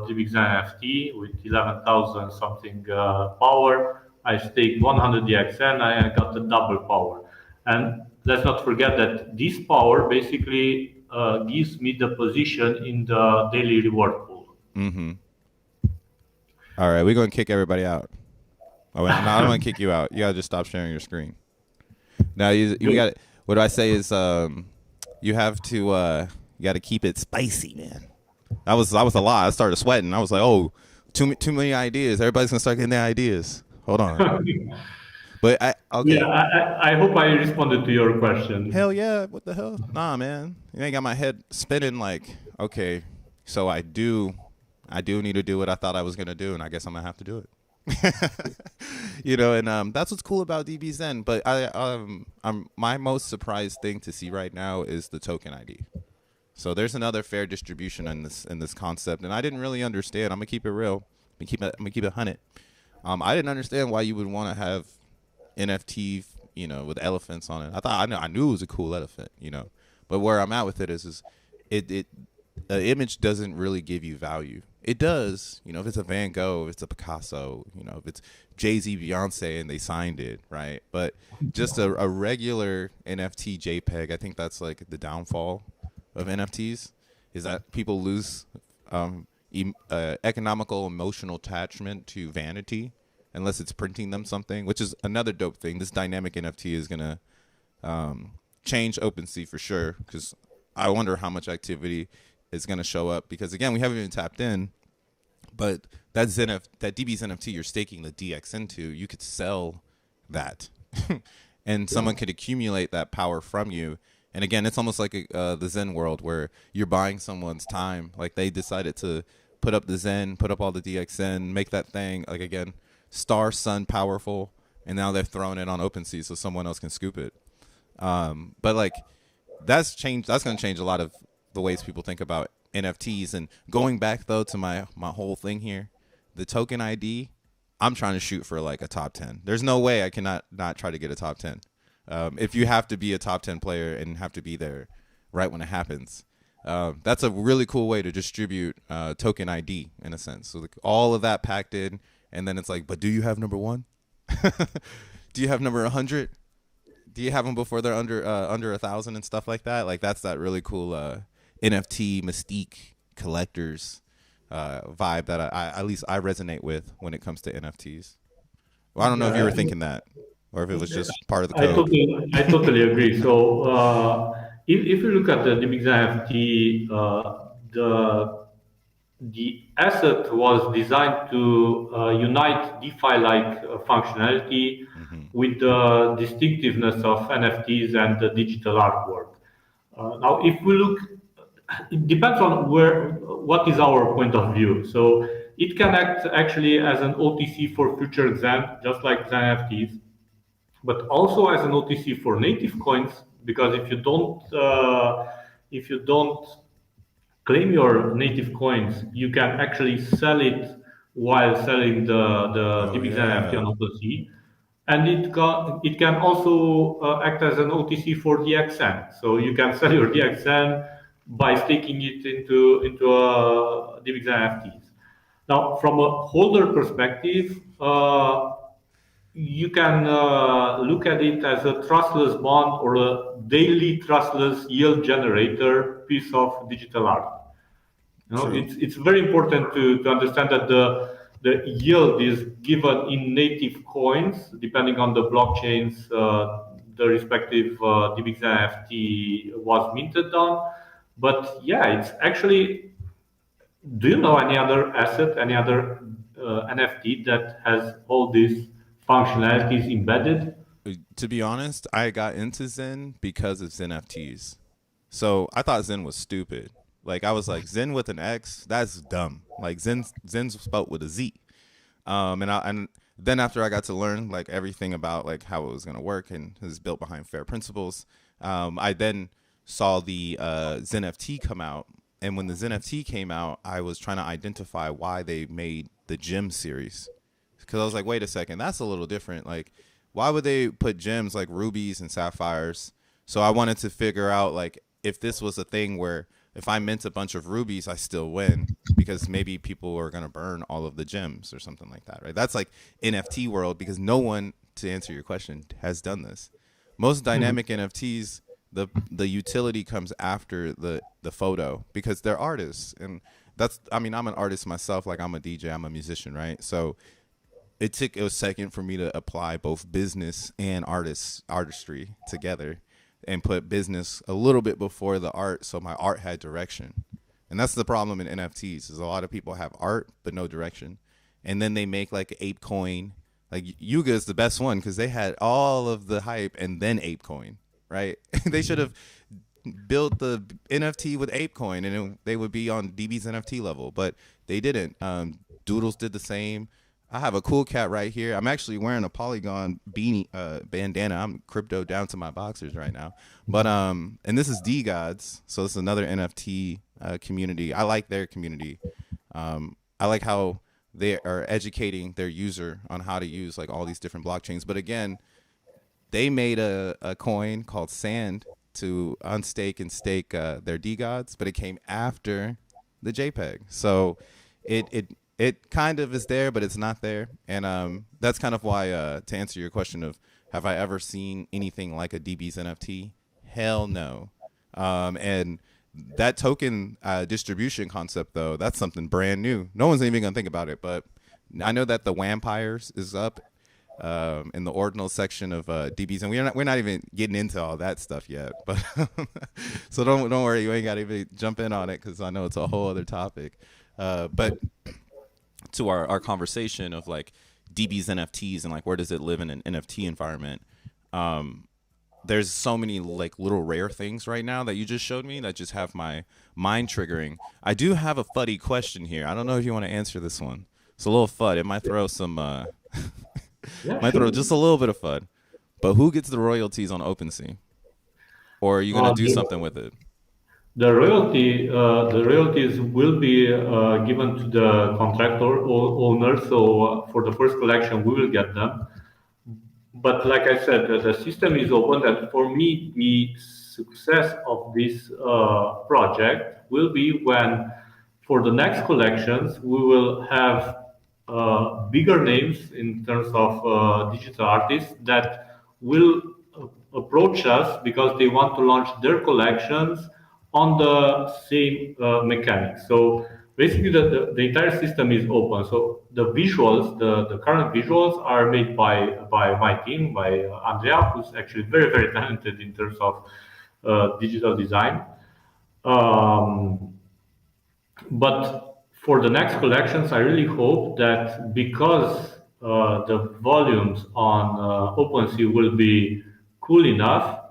DBxen NFT with 11,000 something power. I staked 100 DBxen. I got the double power, and let's not forget that this power basically gives me the position in the daily reward pool. Mm-hmm. All right, we're going to kick everybody out. Oh, wait, no, I don't want to kick you out. You got to just stop sharing your screen. Now, you got what do I say is you have to you got to keep it spicy, man. That was a lot. I started sweating. I was like, oh, too many ideas. Everybody's going to start getting their ideas. Hold on. But okay. Yeah, I hope I responded to your question. Hell yeah! What the hell? Nah, man. You ain't got my head spinning like, okay, so I do I do need to do what I thought I was gonna do, and I guess I'm gonna have to do it. You know, and that's what's cool about Dbzen. But I'm my most surprised thing to see right now is the token ID. So there's another fair distribution in this concept, and I didn't really understand. I'm gonna keep it real. I'm gonna keep it 100. I didn't understand why you would want to have NFT, you know, with elephants on it. I knew it was a cool elephant, you know, but where I'm at with it is it the image doesn't really give you value. It does, you know, if it's a Van Gogh, if it's a Picasso, you know, if it's Jay-Z, Beyonce, and they signed it, right? But just a regular NFT JPEG, I think that's like the downfall of NFTs, is that people lose economical, emotional attachment to vanity unless it's printing them something, which is another dope thing. This dynamic NFT is going to change Opensea for sure, because I wonder how much activity is going to show up, because again, we haven't even tapped in, but that DB's NFT you're staking the DX into, you could sell that and someone could accumulate that power from you. And again, it's almost like the Zen world where you're buying someone's time. Like they decided to put up the Zen, put up all the DXN, make that thing, like again, star sun powerful, and now they're throwing it on OpenSea so someone else can scoop it. But like that's going to change a lot of the ways people think about NFTs. And going back though to my whole thing here, the token ID, I'm trying to shoot for like a top 10. There's no way I cannot not try to get a top 10. If you have to be a top 10 player and have to be there right when it happens, that's a really cool way to distribute token ID in a sense. So like all of that packed in, and then it's like, but do you have number 1? Do you have number 100? Do you have them before they're under 1,000 and stuff like that? Like that's that really cool NFT mystique collectors vibe that I at least I resonate with when it comes to NFTs. Well, I don't know if you were thinking that, or if it was just part of the code. I totally agree. So if you look at the DBxen NFT, the asset was designed to unite DeFi-like functionality with the distinctiveness of NFTs and the digital artwork. Now, if we look, it depends on what is our point of view. So it can act actually as an OTC for future Zen, just like xeNFTs, but also as an OTC for native coins, because if you don't claim your native coins, you can actually sell it while selling the DBxen NFT on OpenSea. And it can also act as an OTC for DXN. So you can sell your DXN by staking it into DBxen NFTs. Now, from a holder perspective, you can look at it as a trustless bond or a daily trustless yield generator piece of digital art. You know, it's very important to understand that the yield is given in native coins, depending on the blockchains the respective DBxen NFT was minted on. But yeah, it's actually, do you know any other asset, any other NFT that has all these functionalities embedded? To be honest, I got into Zen because of xeNFTs. So I thought Zen was stupid. Like I was like, Zen with an X, that's dumb. Like Zen's spelled with a Z. And then after I got to learn like everything about like how it was gonna work and it was built behind fair principles, I then saw the xeNFT come out. And when the xeNFT came out, I was trying to identify why they made the gem series. Because I was like, wait a second, that's a little different. Like, why would they put gems like rubies and sapphires? So I wanted to figure out like if this was a thing where if I mint a bunch of rubies, I still win, because maybe people are going to burn all of the gems or something like that, right? That's like NFT world, because no one, to answer your question, has done this. Most dynamic NFTs, the utility comes after the photo, because they're artists. And that's, I mean, I'm an artist myself. Like I'm a DJ, I'm a musician, right? So it took a second for me to apply both business and artistry together and put business a little bit before the art, so my art had direction. And that's the problem in NFTs, is a lot of people have art but no direction. And then they make like Ape Coin. Like Yuga is the best one because they had all of the hype and then Ape Coin, right? They should have build the NFT with ApeCoin, and they would be on DB's NFT level, but they didn't. Doodles did the same. I have a cool cat right here. I'm actually wearing a Polygon beanie bandana. I'm crypto down to my boxers right now. But and this is DGods, so this is another NFT community. I like their community. I like how they are educating their user on how to use like all these different blockchains. But again, they made a coin called Sand to unstake and stake their DGods, but it came after the JPEG. So it kind of is there, but it's not there. And that's kind of why, to answer your question of have I ever seen anything like a DB's NFT? Hell no. And that token distribution concept, though, that's something brand new. No one's even going to think about it, but I know that the Vampires is up in the ordinal section of Dbzen. We're not even getting into all that stuff yet, but so don't worry, you ain't got to even jump in on it because I know it's a whole other topic. But to our conversation of like DB's NFTs and like where does it live in an NFT environment? There's so many like little rare things right now that you just showed me that just have my mind triggering. I do have a fuddy question here. I don't know if you want to answer this one. It's a little FUD. It might throw some, might throw just a little bit of FUD. But who gets the royalties on Opensea? Or are you going to do something with it? The royalties will be given to the contractor or owner. So for the first collection, we will get them. But like I said, the system is open. That for me, the success of this project will be when, for the next collections, we will have bigger names in terms of digital artists that will approach us because they want to launch their collections on the same mechanics. So basically, the entire system is open. So the visuals, the current visuals are made by my team, by Andrea, who's actually very, very talented in terms of digital design. But for the next collections, I really hope that because the volumes on Opensea will be cool enough,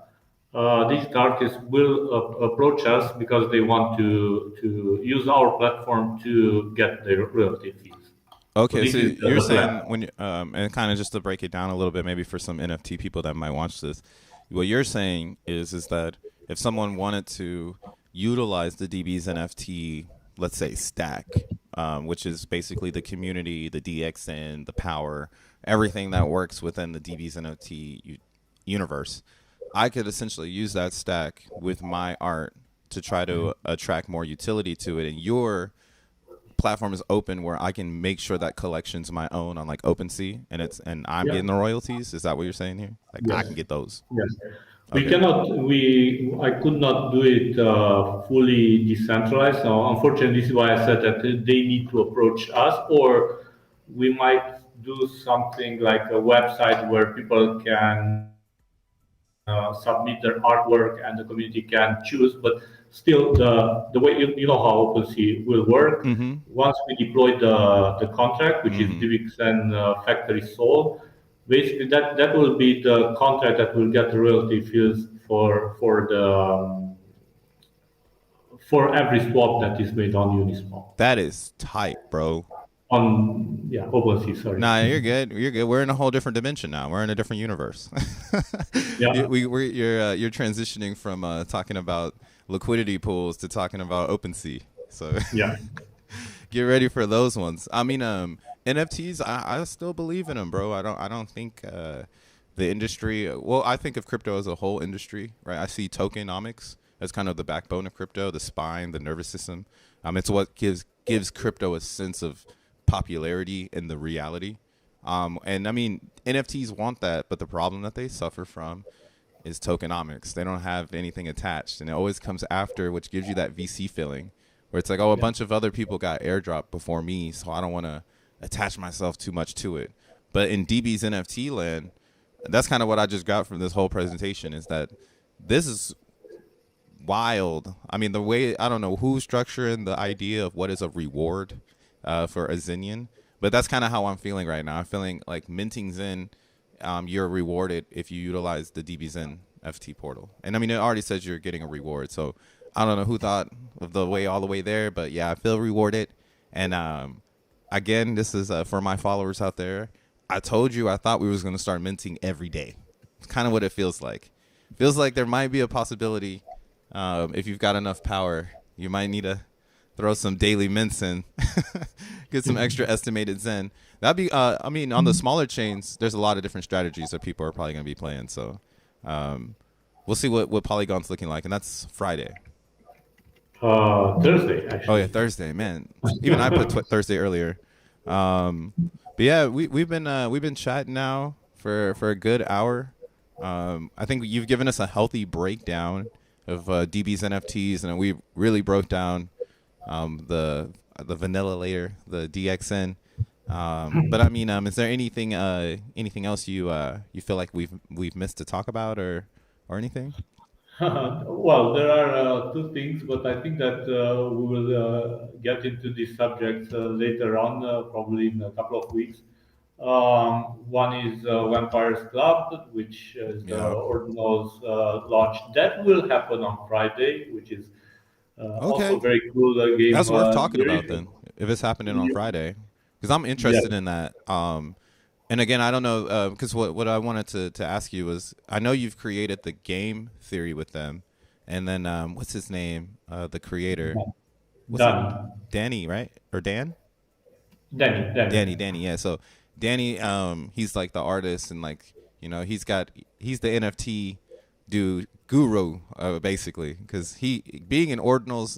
digital artists will approach us because they want to use our platform to get their royalty fees. Okay, so you're saying when and kind of just to break it down a little bit, maybe for some NFT people that might watch this, what you're saying is that if someone wanted to utilize the DB's NFT, let's say stack, which is basically the community, the DBxen, the power, everything that works within the DB's NFT universe, I could essentially use that stack with my art to try to attract more utility to it. And your platform is open where I can make sure that collection's my own on like OpenSea and I'm getting the royalties. Is that what you're saying here? Like yes. I can get those. Yes. Okay. I could not do it fully decentralized. So unfortunately, this is why I said that they need to approach us, or we might do something like a website where people can submit their artwork and the community can choose. But still, the way you know how OpenSea will work. Mm-hmm. Once we deploy the contract, which is DBxen factory sold, basically that will be the contract that will get the royalty fees for every swap that is made on Uniswap. That is tight, bro. OpenSea, sorry. Nah, you're good. You're good. We're in a whole different dimension now. We're in a different universe. Yeah. You're transitioning from talking about liquidity pools to talking about OpenSea. So yeah. Get ready for those ones. I mean, NFTs, I still believe in them, bro. I don't think the industry. Well, I think of crypto as a whole industry, right? I see tokenomics as kind of the backbone of crypto, the spine, the nervous system. It's what gives crypto a sense of popularity in the reality. And I mean, NFTs want that, but the problem that they suffer from is tokenomics. They don't have anything attached, and it always comes after, which gives you that VC feeling where it's like, oh, a bunch of other people got airdropped before me, so I don't want to attach myself too much to it. But in DB's NFT land, that's kind of what I just got from this whole presentation, is that this is wild. I mean, the way, I don't know who's structuring the idea of what is a reward for a Zenian, but that's kind of how I'm feeling right now. I'm feeling like minting Zen you're rewarded if you utilize the DBxen FT portal. And I mean, it already says you're getting a reward. So I don't know who thought of the way all the way there, but yeah, I feel rewarded. And again, this is for my followers out there. I told you I thought we was going to start minting every day. It's kind of what it feels like. Feels like there might be a possibility if you've got enough power, you might need to throw some daily mints in, get some extra estimated Zen. That'd be, I mean, on the smaller chains, there's a lot of different strategies that people are probably going to be playing. So we'll see what Polygon's looking like. And that's Friday. Thursday, actually. Oh, yeah, Thursday, man. Even I put Thursday earlier. But yeah, we've been chatting now for a good hour. I think you've given us a healthy breakdown of DB's NFTs, and we really broke down the vanilla layer, the DXN. But I mean, is there anything else you feel like we've missed to talk about or anything? Well, there are two things, but I think that we will get into these subjects later on, probably in a couple of weeks. One is Vampires Club, which is Ordinal's launch. That will happen on Friday, which is also very cool game. That's worth talking about then, if it's happening on Friday, because I'm interested in that. And again, I don't know, because what I wanted to ask you was, I know you've created the game theory with them, and then what's his name, the creator? Danny, right? Or Dan? Danny, yeah. So Danny, he's like the artist, and like, you know, he's the NFT guru, basically, because being in Ordinals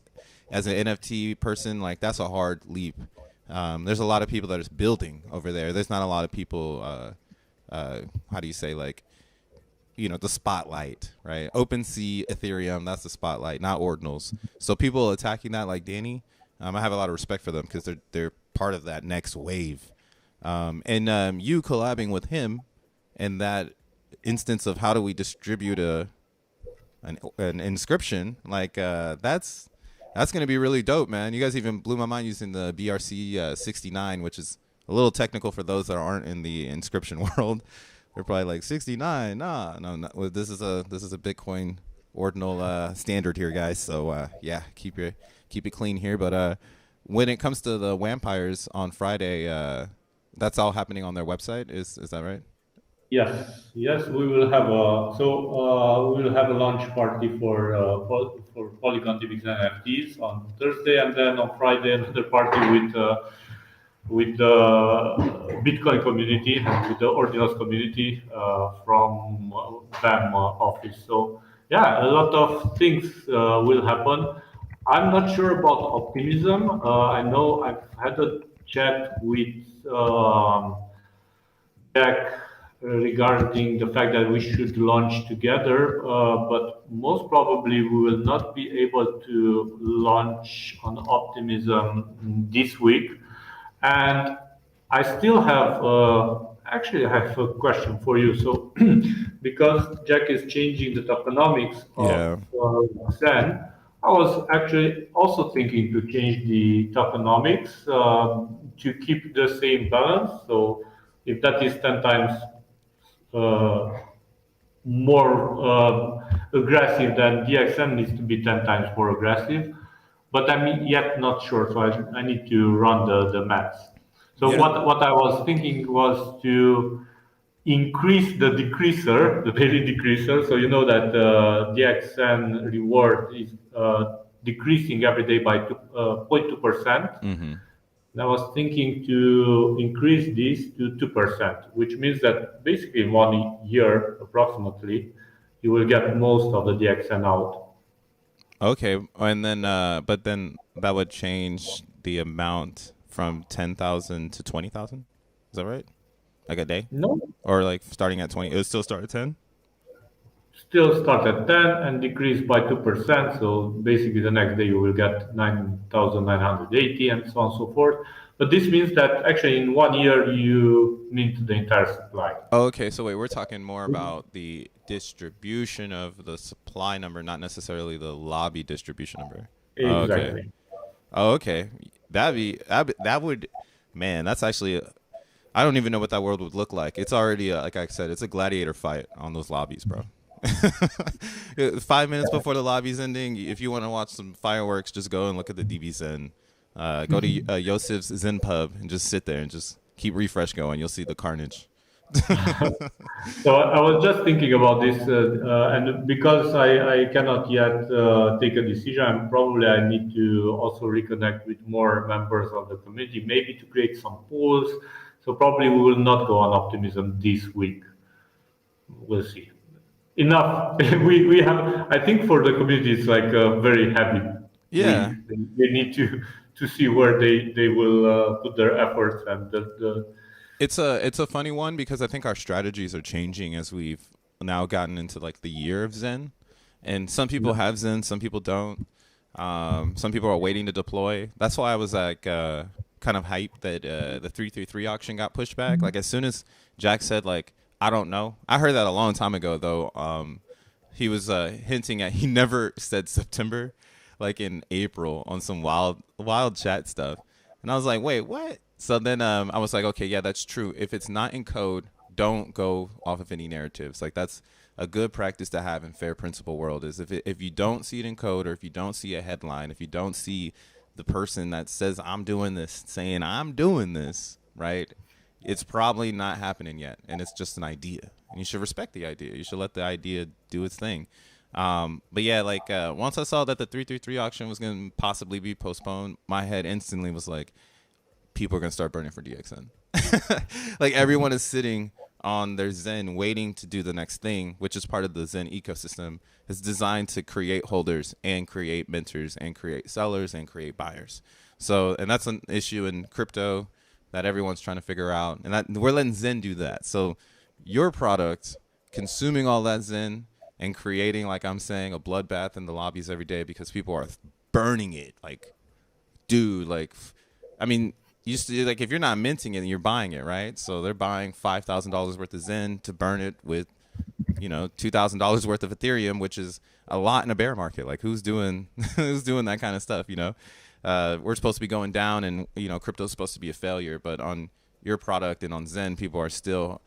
as an NFT person, like, that's a hard leap. There's a lot of people that are building over there. There's not a lot of people, how do you say, like, you know, the spotlight, right? Opensea, Ethereum, that's the spotlight, not Ordinals. So people attacking that like Danny, I have a lot of respect for them because they're part of that next wave. And you collabing with him and that instance of how do we distribute an inscription, like that's going to be really dope, man. You guys even blew my mind using the BRC 69, which is a little technical for those that aren't in the inscription world. They're probably like 69. No. Well, this is a Bitcoin ordinal standard here, guys. So yeah, keep it clean here. But when it comes to the vampires on Friday, that's all happening on their website. Is that right? Yes, we will have a launch party for Polygon DBxen NFTs on Thursday, and then on Friday another party with the Bitcoin community and with the Ordinals community from BAM office. So yeah, a lot of things will happen. I'm not sure about optimism. I know I've had a chat with Jack regarding the fact that we should launch together, but most probably we will not be able to launch on Optimism this week. And I still have, actually, I have a question for you. So, because Jack is changing the tokenomics of Zen, I was actually also thinking to change the tokenomics to keep the same balance. So, if that is 10 times more aggressive, then DXM needs to be 10 times more aggressive. But I'm yet not sure, so I need to run the maths. So what I was thinking was to increase the decreaser, the daily decreaser. So you know that DXN reward is decreasing every day by 0.2%. Mm-hmm. And I was thinking to increase this to 2%, which means that basically in 1 year, approximately, you will get most of the DXN out. Okay, and then, but then that would change the amount from 10,000 to 20,000. Is that right? Like a day? No. Or like starting at 20? It would still start at 10? Still start at 10 and decrease by 2%. So basically the next day you will get 9,980 and so on and so forth. But this means that actually in 1 year you mint the entire supply. Oh, okay, so wait, we're talking more about the distribution of the supply number, not necessarily the lobby distribution number. Exactly. Oh, okay. That would, man, that's actually I don't even know what that world would look like. It's already, like I said, it's a gladiator fight on those lobbies, bro. 5 minutes before the lobby's ending, if you want to watch some fireworks, just go and look at the DBxen. Go to Yosef's Zen Pub and just sit there and just keep refresh going. You'll see the carnage. So I was just thinking about this, and because I cannot yet take a decision, and probably I need to also reconnect with more members of the community, maybe to create some pools. So probably we will not go on optimism this week. We'll see. Enough. We have. I think for the community, it's like a very heavy week. Yeah, They need to see where they will put their efforts and the it's a funny one because I think our strategies are changing as we've now gotten into like the year of Zen, and some people have Zen, some people don't. Some people are waiting to deploy. That's why I was like kind of hyped that the 333 auction got pushed back. Like as soon as Jack said like I don't know, I heard that a long time ago though. He was hinting at he never said September, like in April on some wild chat stuff, and I was like, wait, what? So then I was like, okay, yeah, that's true. If it's not in code, don't go off of any narratives. Like that's a good practice to have in fair principle world is if you don't see it in code or if you don't see a headline, if you don't see the person that says I'm doing this saying I'm doing this, right? It's probably not happening yet, and it's just an idea. And you should respect the idea. You should let the idea do its thing. But yeah, like once I saw that the 333 auction was going to possibly be postponed, my head instantly was like, people are going to start burning for DXN. Like everyone is sitting on their Zen waiting to do the next thing, which is part of the Zen ecosystem. It's designed to create holders and create mentors and create sellers and create buyers. So, and that's an issue in crypto that everyone's trying to figure out. And that we're letting Zen do that. So your product consuming all that Zen and creating, like I'm saying, a bloodbath in the lobbies every day because people are burning it. Like, dude, like, I mean, used to like if you're not minting it, you're buying it, right? So they're buying $5,000 worth of Zen to burn it with, $2,000 worth of Ethereum, which is a lot in a bear market. Like who's doing who's doing that kind of stuff? We're supposed to be going down, and crypto's supposed to be a failure, but on your product and on Zen, people are still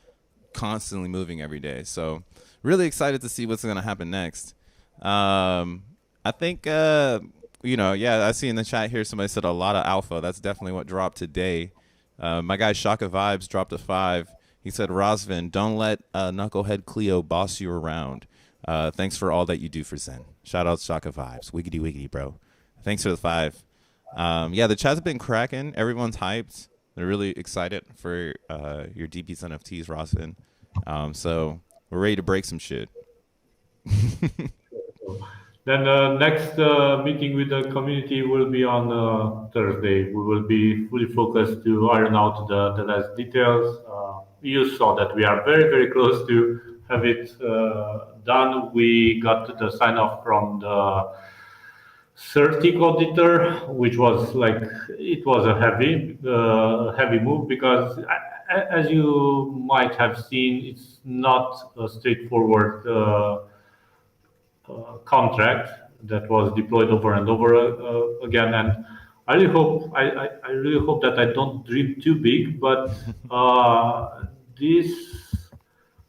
constantly moving every day. So really excited to see what's going to happen next. I think yeah, I see in the chat here somebody said a lot of alpha. That's definitely what dropped today. My guy Shaka Vibes dropped a 5. He said, Razvan, don't let Knucklehead Cleo boss you around. Thanks for all that you do for Zen. Shout out Shaka Vibes. Wiggity wiggity, bro. Thanks for the 5. Yeah, the chat's been cracking. Everyone's hyped. They're really excited for your DBS NFTs, Razvan. So we're ready to break some shit. Then next meeting with the community will be on Thursday. We will be fully focused to iron out the last details. You saw that we are very, very close to have it done. We got the sign off from the certic auditor, which was like it was a heavy move because, as you might have seen, it's not a straightforward contract that was deployed over and over again. And I really hope that I don't dream too big, but this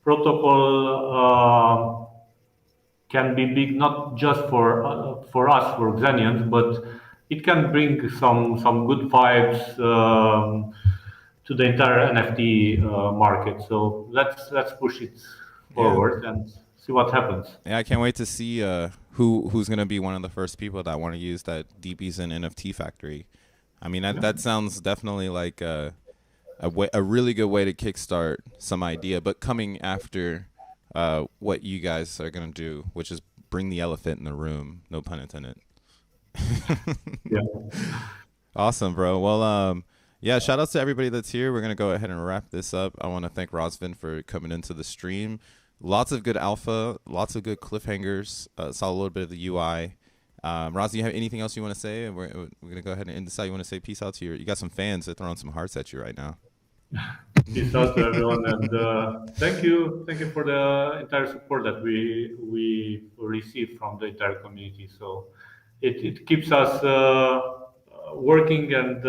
protocol can be big not just for us, for Xenians, but it can bring some good vibes to the entire NFT market. So let's push it Yeah. forward and see what happens. Yeah, I can't wait to see who's gonna be one of the first people that want to use that DBzen NFT factory. I mean, that sounds definitely like a really good way to kickstart some idea, but coming after what you guys are gonna do, which is bring the elephant in the room. No pun intended. Yeah. Awesome, bro. Well, yeah, shout outs to everybody that's here. We're going to go ahead and wrap this up. I want to thank Razvan for coming into the stream. Lots of good alpha, lots of good cliffhangers. Saw a little bit of the UI. Raz, do you have anything else you want to say? We're going to go ahead and end this out. You want to say peace out to you got some fans that are throwing some hearts at you right now. Peace out to everyone, and thank you for the entire support that we receive from the entire community. So it keeps us working and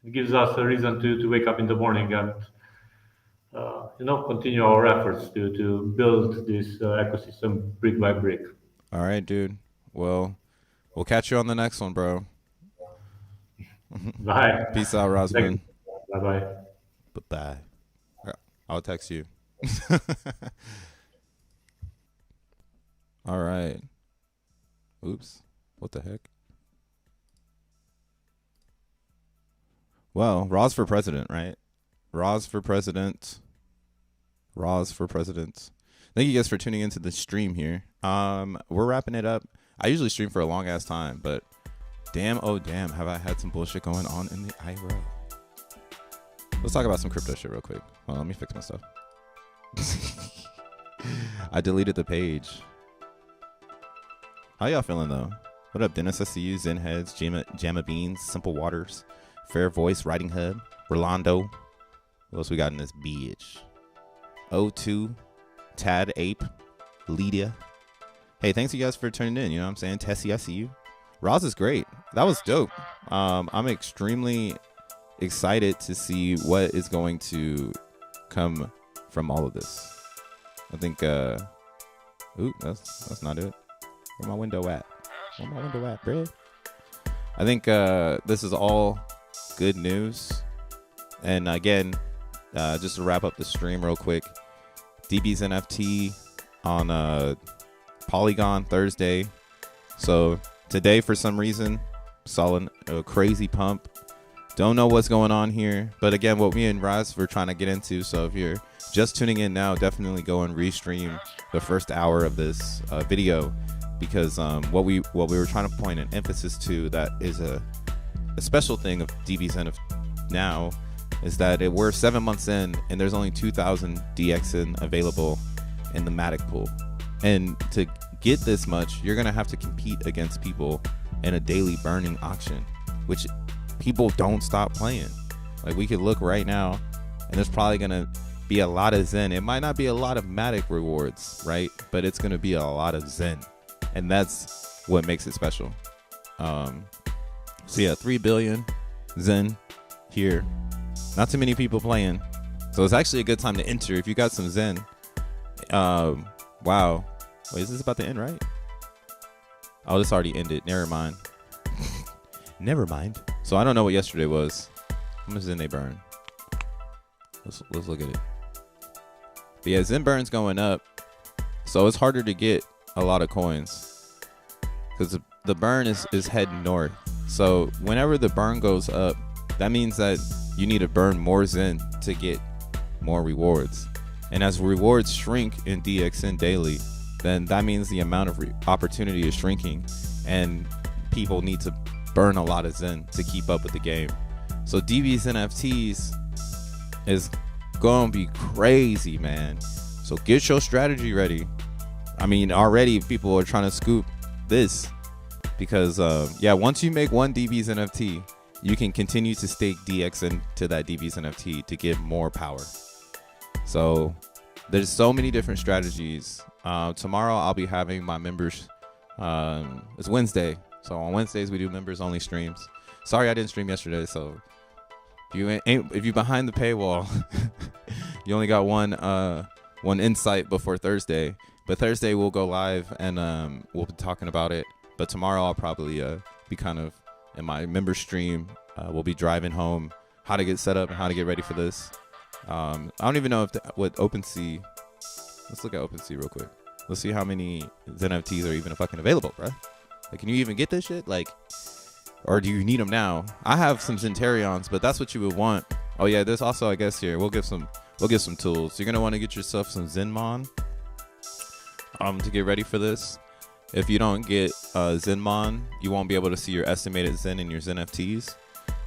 it gives us a reason to wake up in the morning and continue our efforts to build this ecosystem brick by brick. All right, dude. Well, we'll catch you on the next one, bro. Bye. Peace out, Razvan. Bye bye. Bye. I'll text you. All right. Oops. What the heck? Well, Roz for president, right? Roz for president. Roz for president. Thank you guys for tuning into the stream here. We're wrapping it up. I usually stream for a long ass time, but damn, oh damn, have I had some bullshit going on in the IRL. Let's talk about some crypto shit real quick. Well, let me fix my stuff. I deleted the page. How y'all feeling though? What up, Dennis? I see you. Zen Heads, Jamma Beans, Simple Waters, Fair Voice, Writing Hub, Rolando. What else we got in this bitch? O2, Tad Ape, Lydia. Hey, thanks you guys for tuning in. You know what I'm saying? Tessie, I see you. Roz is great. That was dope. I'm extremely excited to see what is going to come from all of this. I think ooh, that's not it. Where my window at? Where my window at, bro? I think this is all good news. And again, just to wrap up the stream real quick, DB's NFT on Polygon Thursday. So today, for some reason, saw a crazy pump. Don't know what's going on here, but again, what me and Raz were trying to get into. So if you're just tuning in now, definitely go and restream the first hour of this video, because what we were trying to point an emphasis to, that is a special thing of Dbzen now, is that we're 7 months in and there's only 2,000 DBxen available in the Matic pool, and to get this much, you're gonna have to compete against people in a daily burning auction, which people don't stop playing. Like, we could look right now and there's probably gonna be a lot of Zen. It might not be a lot of Matic rewards, right? But it's gonna be a lot of Zen, and that's what makes it special. So yeah, 3 billion Zen here. Not too many people playing, so it's actually a good time to enter if you got some Zen. Wow. Wait, is this about to end, right? Oh, this already ended. Never mind. Never mind. So I don't know what yesterday was. How much Zen they burn? Let's look at it. But yeah, Zen burn's going up, so it's harder to get a lot of coins because the burn is heading north. So whenever the burn goes up, that means that you need to burn more Zen to get more rewards. And as rewards shrink in DBxen daily, then that means the amount of opportunity is shrinking, and people need to burn a lot of Zen to keep up with the game. So DB's NFTs is gonna be crazy, man. So get your strategy ready. I mean, already people are trying to scoop this because yeah, once you make one DB's NFT, you can continue to stake DBxen to that DB's NFT to give more power. So there's so many different strategies. Tomorrow I'll be having my members. It's Wednesday, so on Wednesdays we do members only streams. Sorry I didn't stream yesterday, so if you behind the paywall, you only got one insight before Thursday. But Thursday we'll go live and we'll be talking about it. But tomorrow I'll probably be kind of in my member stream. We'll be driving home, how to get set up and how to get ready for this. I don't even know what Opensea. Let's look at Opensea real quick. Let's see how many xeNFTs are even fucking available, bro. Like, can you even get this shit? Like, or do you need them now? I have some Zentarions, but that's what you would want. Oh yeah, there's also, I guess, here we'll give some tools. You're gonna want to get yourself some Zenmon to get ready for this. If you don't get Zenmon, you won't be able to see your estimated Zen in your xeNFTs.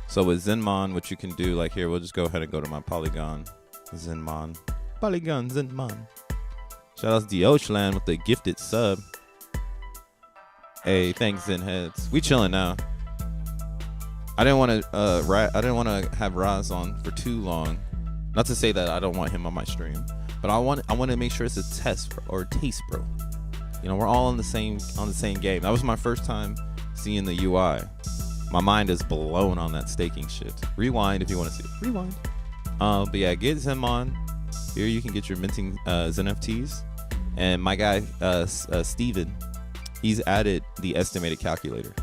So with Zenmon, what you can do, like here, we'll just go ahead and go to my Polygon Zenmon. Polygon Zenmon. Shout out to Dioshland with the gifted sub. Hey, thanks Zen Heads. We chilling now. I didn't want to have Raz on for too long. Not to say that I don't want him on my stream, but I want to make sure it's a test or a taste, bro. You know, we're all on the same game. That was my first time seeing the UI. My mind is blown on that staking shit. Rewind if you want to see it. Rewind. But yeah, get Zenmon. Here you can get your minting xeNFTs. And my guy, Steven, he's added the estimated calculator.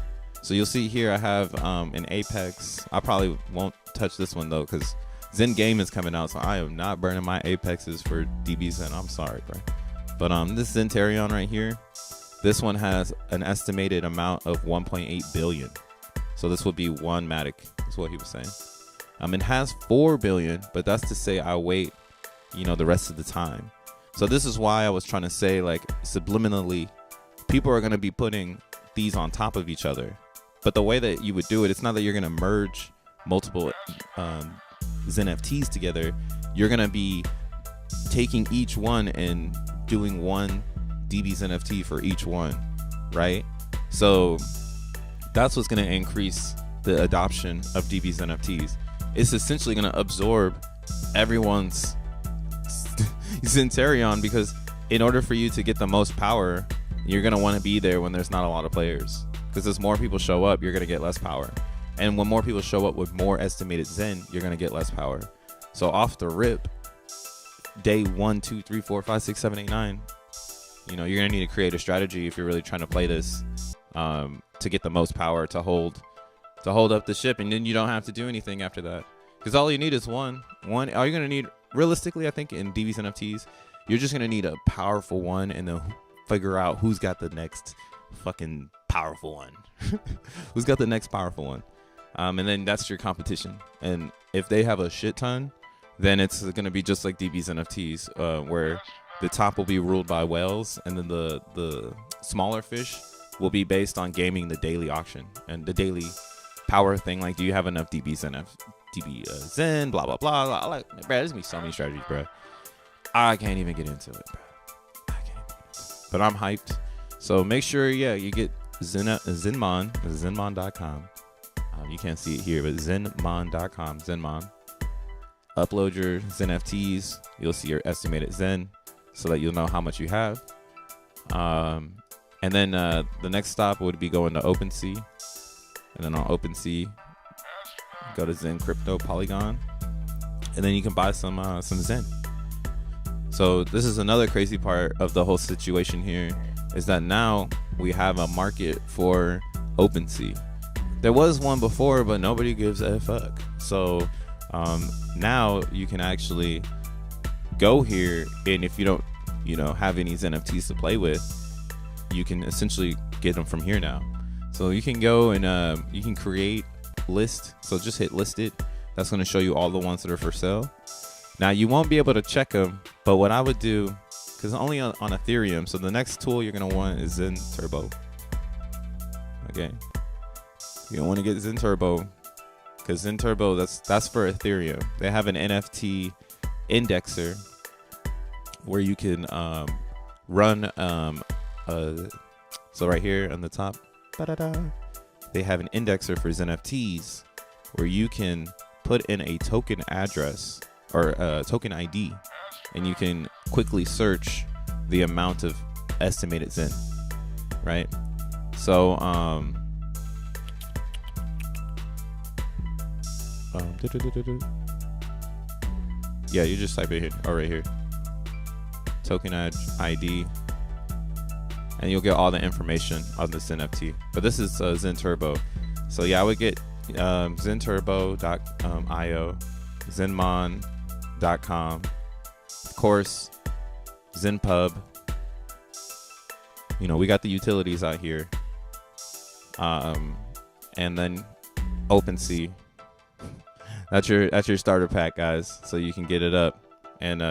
So you'll see here I have an Apex. I probably won't touch this one though, because Zen Game is coming out, so I am not burning my Apexes for Dbzen. I'm sorry, bro. But this Zentarion right here, this one has an estimated amount of 1.8 billion. So this would be one Matic, is what he was saying. It has 4 billion, but that's to say I wait, the rest of the time. So this is why I was trying to say, like, subliminally, people are going to be putting these on top of each other. But the way that you would do it, it's not that you're going to merge multiple xeNFTs together. You're going to be taking each one and doing one DB's NFT for each one, right? So that's what's going to increase the adoption of DB's NFTs. It's essentially going to absorb everyone's Zentarion, because in order for you to get the most power, you're going to want to be there when there's not a lot of players. Because as more people show up, you're going to get less power. And when more people show up with more estimated Zen, you're going to get less power. So off the rip, day 1, 2, 3, 4, 5, 6, 7, 8, 9, you're going to need to create a strategy if you're really trying to play this to get the most power to hold up the ship. And then you don't have to do anything after that. Because all you need is one. All you're going to need, realistically, I think in DB's NFTs, you're just going to need a powerful one and then figure out who's got the next fucking powerful one. Who's got the next powerful one. And then that's your competition. And if they have a shit ton, then it's going to be just like DB's NFTs, where the top will be ruled by whales, and then the smaller fish will be based on gaming the daily auction and the daily power thing. Like, do you have enough DBxen, blah, blah, blah. Like, bro, there's gonna be so many strategies, bro. I can't even get into it, bro. But I'm hyped. So make sure, you get Zenmon, zenmon.com. You can't see it here, but zenmon.com, Zenmon. Upload your xeNFTs. You'll see your estimated Zen, so that you'll know how much you have. And then the next stop would be going to Opensea. And then on Opensea, go to Zen Crypto Polygon. And then you can buy some Zen. So this is another crazy part of the whole situation here, is that now we have a market for Opensea. There was one before, but nobody gives a fuck. So now you can actually go here, and if you don't, have any xeNFTs to play with, you can essentially get them from here now. So you can go and you can create list. So just hit listed. That's going to show you all the ones that are for sale. Now you won't be able to check them, but what I would do, because only on Ethereum. So the next tool you're going to want is Zen Turbo. Okay. You don't want to get Zen Turbo, because Zen Turbo, that's for Ethereum. They have an NFT indexer where you can run so right here on the top, they have an indexer for xeNFTs where you can put in a token address or a token ID, and you can quickly search the amount of estimated Zen, right? So yeah, you just type it here, right here, token ID, and you'll get all the information on this NFT. But this is Zen Turbo. So yeah, I would get zenturbo.io, zenmon.com, of course, Zenpub. We got the utilities out here. And then Opensea. That's your starter pack, guys. So you can get it up. And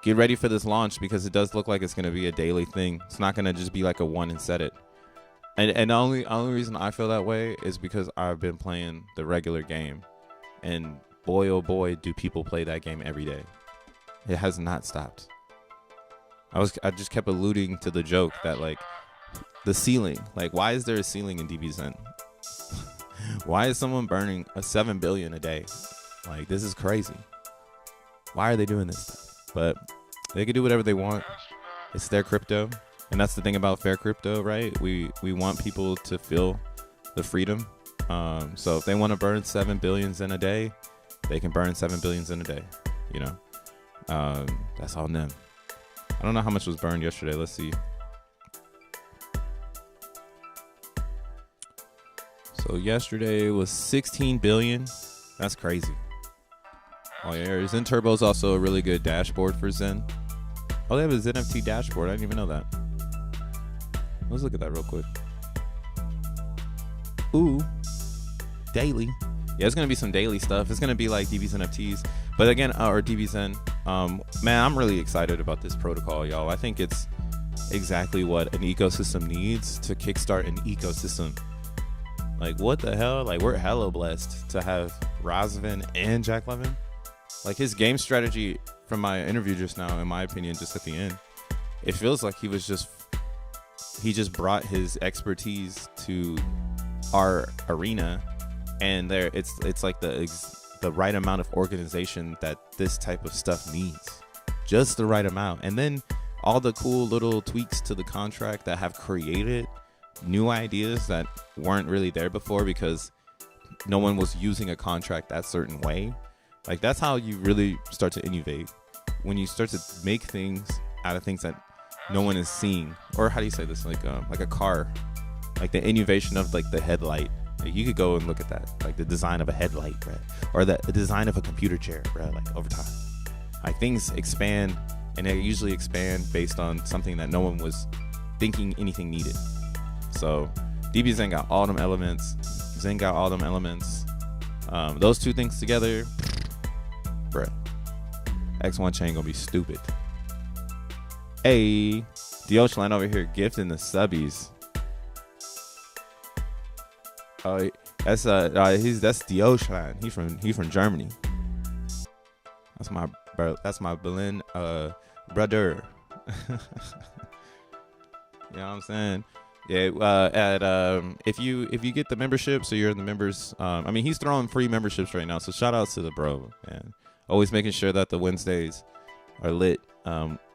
get ready for this launch, because it does look like it's going to be a daily thing. It's not going to just be like a one and set it. And the only reason I feel that way is because I've been playing the regular game, and boy, oh boy, do people play that game every day. It has not stopped. I just kept alluding to the joke that, like, the ceiling, like, why is there a ceiling in Dbzen? Why is someone burning 7 billion a day? Like, this is crazy. Why are they doing this stuff? But they can do whatever they want. It's their crypto. And that's the thing about fair crypto, right? We want people to feel the freedom. So if they want to burn 7 billions in a day, they can burn 7 billions in a day. You know, that's on them. I don't know how much was burned yesterday. Let's see. So yesterday was 16 billion. That's crazy. Oh yeah, Zen Turbo is also a really good dashboard for Zen. Oh, they have a xeNFT dashboard. I didn't even know that. Let's look at that real quick. Ooh, daily. Yeah, it's gonna be some daily stuff. It's gonna be like DB's NFTs, but again, or Dbzen. Man, I'm really excited about this protocol, y'all. I think it's exactly what an ecosystem needs to kickstart an ecosystem. Like, what the hell? Like, we're hella blessed to have Razvan and Jack Levin. Like, his game strategy from my interview just now, in my opinion, just at the end, it feels like he just brought his expertise to our arena, and it's like the right amount of organization that this type of stuff needs, just the right amount. And then all the cool little tweaks to the contract that have created new ideas that weren't really there before because no one was using a contract that certain way. Like, that's how you really start to innovate, when you start to make things out of things that no one is seeing. Or how do you say this? Like a car, like the innovation of like the headlight. Like, you could go and look at that, like the design of a headlight, right? Or the design of a computer chair, right? Like, over time, like, things expand, and they usually expand based on something that no one was thinking anything needed. So DBxen got all them elements. Zen got all them elements. Those two things together, bruh, X1 chain gonna be stupid. Hey, Dioshline over here gifting the subbies. Oh, that's Dioshline. He from Germany. That's my Berlin brother. You know what I'm saying? Yeah, if you get the membership, so you're in the members. I mean, he's throwing free memberships right now, so shout out to the bro, man. Always making sure that the Wednesdays are lit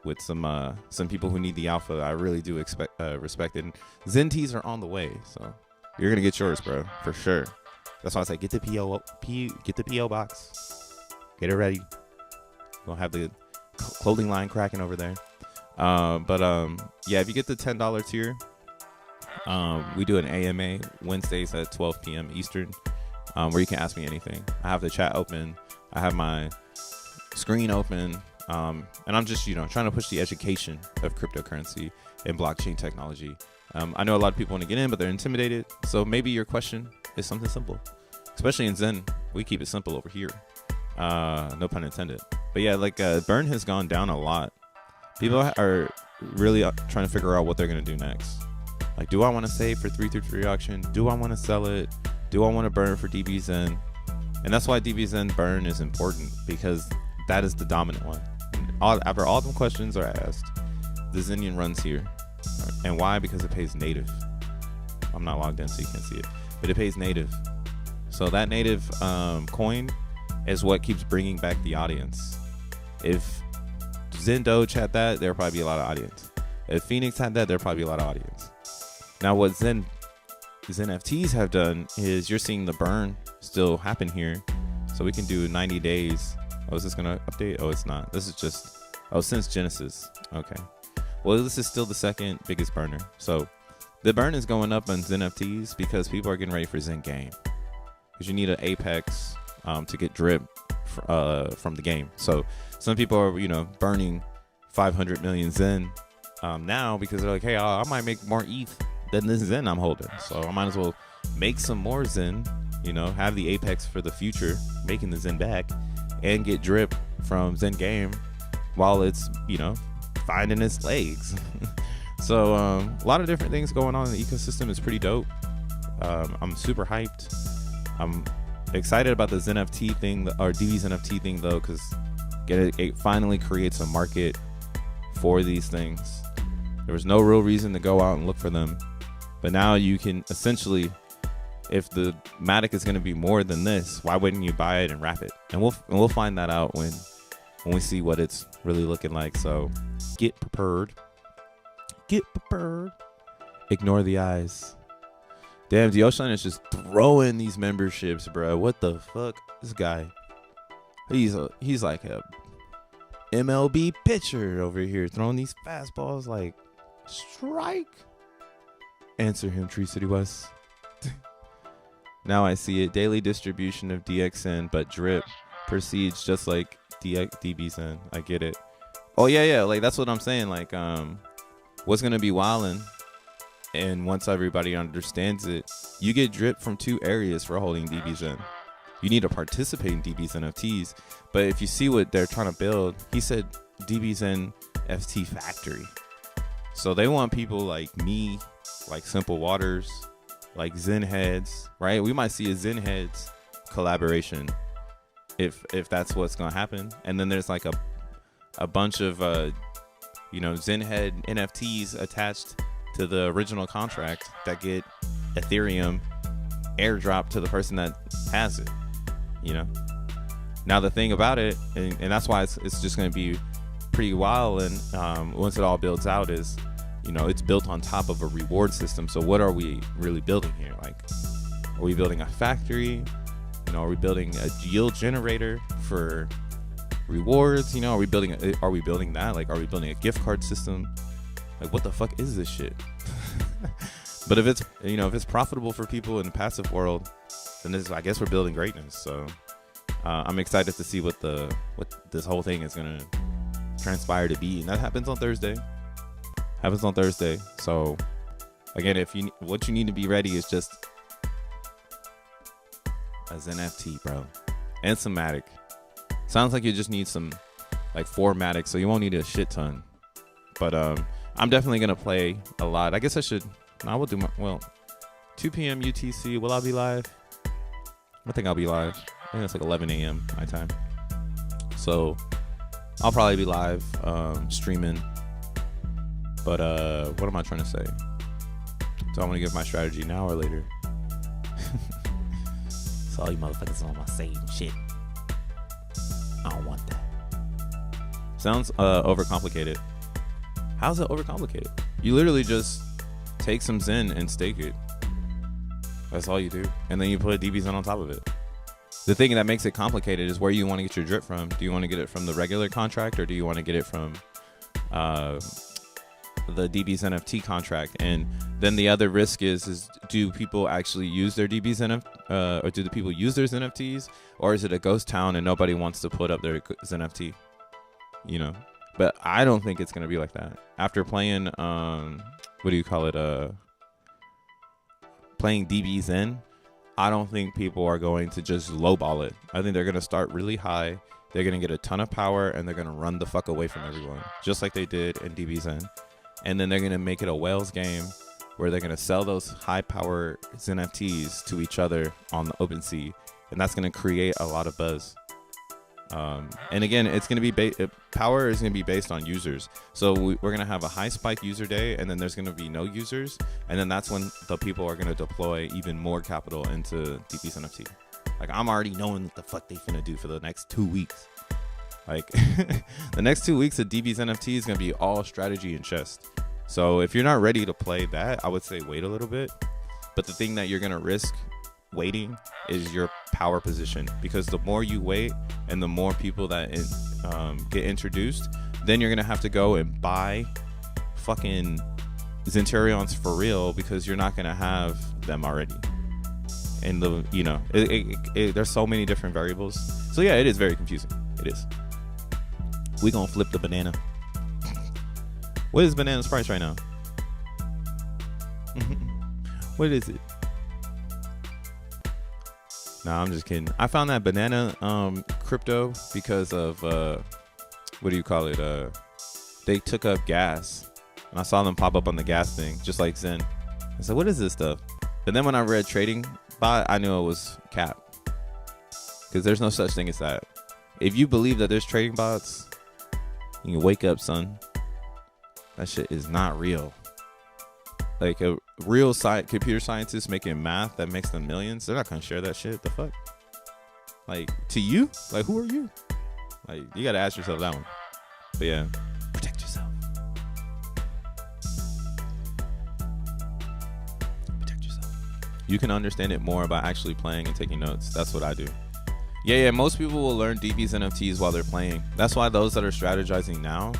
with some people who need the alpha. I really do respect it. And XeNFTs are on the way, so you're gonna get yours, bro, for sure. That's why I say get the PO box, get it ready. Gonna have the clothing line cracking over there. Yeah, if you get the $10 tier. We do an AMA Wednesdays at 12 p.m. Eastern, where you can ask me anything. I have the chat open. I have my screen open. And I'm just, trying to push the education of cryptocurrency and blockchain technology. I know a lot of people want to get in, but they're intimidated. So maybe your question is something simple, especially in Zen. We keep it simple over here. No pun intended. But yeah, like burn has gone down a lot. People are really trying to figure out what they're going to do next. Like, do I want to save for 333 auction? Do I want to sell it? Do I want to burn for DBxen? And that's why DBxen burn is important, because that is the dominant one. After all the questions are asked, the Zenian runs here. And why? Because it pays native. I'm not logged in, so you can't see it, but it pays native. So that native coin is what keeps bringing back the audience. If Zen Doge had that, there'd probably be a lot of audience. If Phoenix had that, there'd probably be a lot of audience. Now, what xeNFTs have done is you're seeing the burn still happen here. So we can do 90 days. Oh, is this going to update? Oh, it's not. This is just, since Genesis. Okay. Well, this is still the second biggest burner. So the burn is going up on xeNFTs because people are getting ready for Zen game. Because you need an Apex to get drip from the game. So some people are, burning 500 million Zen now because they're like, hey, I might make more ETH than this Zen I'm holding, so I might as well make some more Zen, have the Apex for the future, making the Zen back, and get drip from Zen game while it's, finding its legs. So a lot of different things going on in the ecosystem. Is pretty dope. I'm super hyped. I'm excited about the xeNFT thing, or DB's NFT thing, though, because it finally creates a market for these things. There was no real reason to go out and look for them. But now you can essentially, if the Matic is going to be more than this, why wouldn't you buy it and wrap it? And we'll find that out when we see what it's really looking like. So get prepared. Get prepared. Ignore the eyes. Damn, the Ocean is just throwing these memberships, bro. What the fuck? This guy, he's like a MLB pitcher over here, throwing these fastballs like strike. Answer him, Tree City West. Now I see it. Daily distribution of DBxen, but drip proceeds just like Dbzen. I get it. Oh yeah, like that's what I'm saying. Like, what's gonna be wildin'? And once everybody understands it, you get drip from 2 areas for holding Dbzen. You need to participate in DBS NFTs, but if you see what they're trying to build, he said DBS NFT factory. So they want people like me, like Simple Waters, like Zen Heads, right? We might see a Zen Heads collaboration if that's what's gonna happen. And then there's like a bunch of Zen Head NFTs attached to the original contract that get Ethereum airdrop to the person that has it. Now the thing about it, and that's why it's just going to be pretty wild, and once it all builds out, is it's built on top of a reward system. So what are we really building here? Like, are we building a factory? Are we building a yield generator for rewards? Are we building that? Like, are we building a gift card system? Like, what the fuck is this shit? But if it's profitable for people in the passive world, then I guess we're building greatness. So I'm excited to see what this whole thing is gonna transpire to be, and that happens on Thursday. So again, what you need to be ready is just a xeNFT, bro, and some Matic. Sounds like you just need some like 4 Matic, so you won't need a shit ton. But I'm definitely gonna play a lot. I guess I will do 2 p.m. UTC. Will I be live? I think I'll be live. I think it's like 11 a.m. my time. So I'll probably be live streaming. But what am I trying to say? Do I want to give my strategy now or later? So all you motherfuckers on my same shit. I don't want that. Sounds overcomplicated. How's it overcomplicated? You literally just take some Zen and stake it. That's all you do. And then you put a Dbzen on top of it. The thing that makes it complicated is where you want to get your drip from. Do you want to get it from the regular contract, or do you want to get it from the DBS NFT contract? And then the other risk is do people actually use their DBs or do the people use their NFTs, or is it a ghost town and nobody wants to put up their NFT? But I don't think it's gonna be like that. After playing playing Dbzen, I don't think people are going to just lowball it. I think they're gonna start really high. They're gonna get a ton of power, and they're gonna run the fuck away from everyone, just like they did in Dbzen. And then they're gonna make it a whales game where they're gonna sell those high power NFTs to each other on the Opensea, and that's gonna create a lot of buzz. And again, it's going to be power is going to be based on users. So we're going to have a high spike user day, and then there's going to be no users, and then that's when the people are going to deploy even more capital into DBS NFT. Like, I'm already knowing what the fuck they finna do for the next 2 weeks. Like, the next 2 weeks of DBS NFT is going to be all strategy and chess. So if you're not ready to play that, I would say wait a little bit. But the thing that you're going to risk waiting is your power position, because the more you wait and the more people that get introduced, then you're gonna have to go and buy fucking Zenterions for real, because you're not gonna have them already. And there's so many different variables. So yeah, it is very confusing. It is. We gonna flip the banana. What is banana's price right now? What is it? Nah, I'm just kidding. I found that banana crypto because of they took up gas, and I saw them pop up on the gas thing, just like Zen. I said, what is this stuff? But then when I read trading bot, I knew it was cap, because there's no such thing as that. If you believe that there's trading bots, you can wake up, son. That shit is not real. Like, a real computer scientist making math that makes them millions, they're not gonna share that shit. The fuck? Like, to you? Like, who are you? Like, you gotta ask yourself that one. But yeah, protect yourself. Protect yourself. You can understand it more by actually playing and taking notes. That's what I do. Yeah, most people will learn DB's NFTs while they're playing. That's why those that are strategizing now,